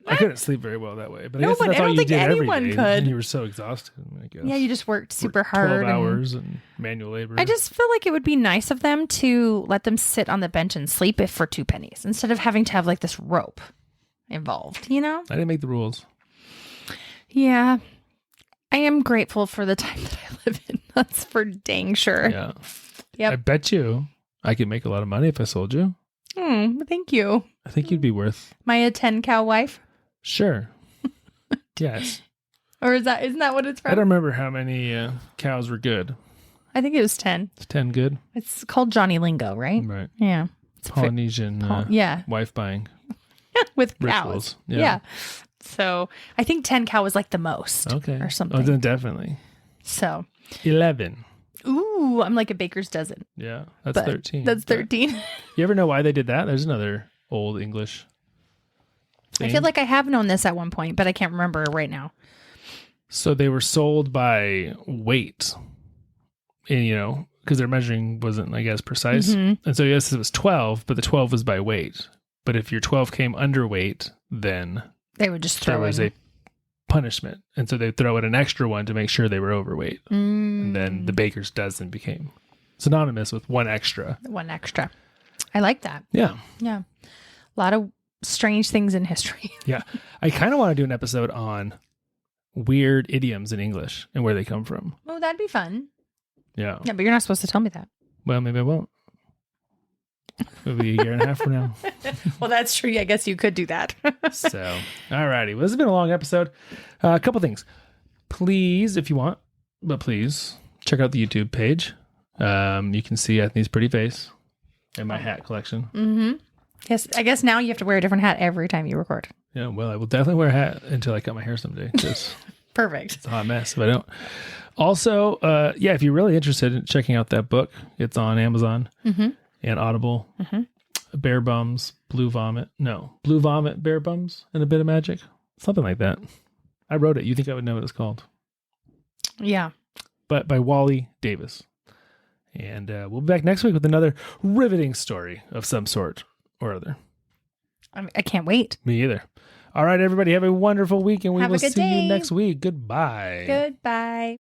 I couldn't sleep very well that way, but No, I guess but that's I all don't you think did every anyone day, could. and you were so exhausted. I guess. yeah, you just worked super Worked hard. 12 and- hours and manual labor. I just feel like it would be nice of them to let them sit on the bench and sleep if for 2 pennies instead of having to have like this rope. involved, you know? I didn't make the rules. Yeah. I am grateful for the time that I live in. That's for dang sure. Yeah. Yep. I bet you I could make a lot of money if I sold you. Thank you. I think you'd be worth. Am I a 10-cow wife? Sure. Yes. Or isn't that what it's from? I don't remember how many cows were good. I think it was 10. It's 10 good. It's called Johnny Lingo, right? Right. Yeah. It's Polynesian wife buying with rituals. cows. Yeah. So I think 10 cow was like the most. Okay. Or something. Oh, then definitely. So 11. Ooh, I'm like a baker's dozen. Yeah. That's But 13. That's 13. You ever know why they did that? There's another old English thing. I feel like I have known this at one point, but I can't remember right now. So they were sold by weight. And, because their measuring wasn't, I guess, precise. Mm-hmm. And so, yes, it was 12, but the 12 was by weight. But if your 12 came underweight, then They would just there throw was in. a punishment. And so they'd throw in an extra one to make sure they were overweight. And then the baker's dozen became synonymous with one extra. One extra. I like that. Yeah. Yeah. A lot of strange things in history. Yeah. I kind of want to do an episode on weird idioms in English and where they come from. Oh, that'd be fun. Yeah. Yeah, but you're not supposed to tell me that. Well, maybe I won't. Maybe a year and a half from now. Well, that's true. I guess you could do that. So, all righty. Well, this has been a long episode. A couple things. Please, if you want, but please check out the YouTube page. You can see Anthony's pretty face and my hat collection. Mm-hmm. Yes, I guess now you have to wear a different hat every time you record. Yeah, well, I will definitely wear a hat until I cut my hair someday. Because Perfect. it's a hot mess if I don't. Also, if you're really interested in checking out that book, it's on Amazon and Audible. Bear Bums, Blue Vomit, Bear Bums, and a Bit of Magic. Something like that. I wrote it. You think I would know what it's called. Yeah. But by Wally Davis. And we'll be back next week with another riveting story of some sort or other. I can't wait. Me either. All right, everybody, have a wonderful week, and we Have a will good see day. you next week. Goodbye. Goodbye.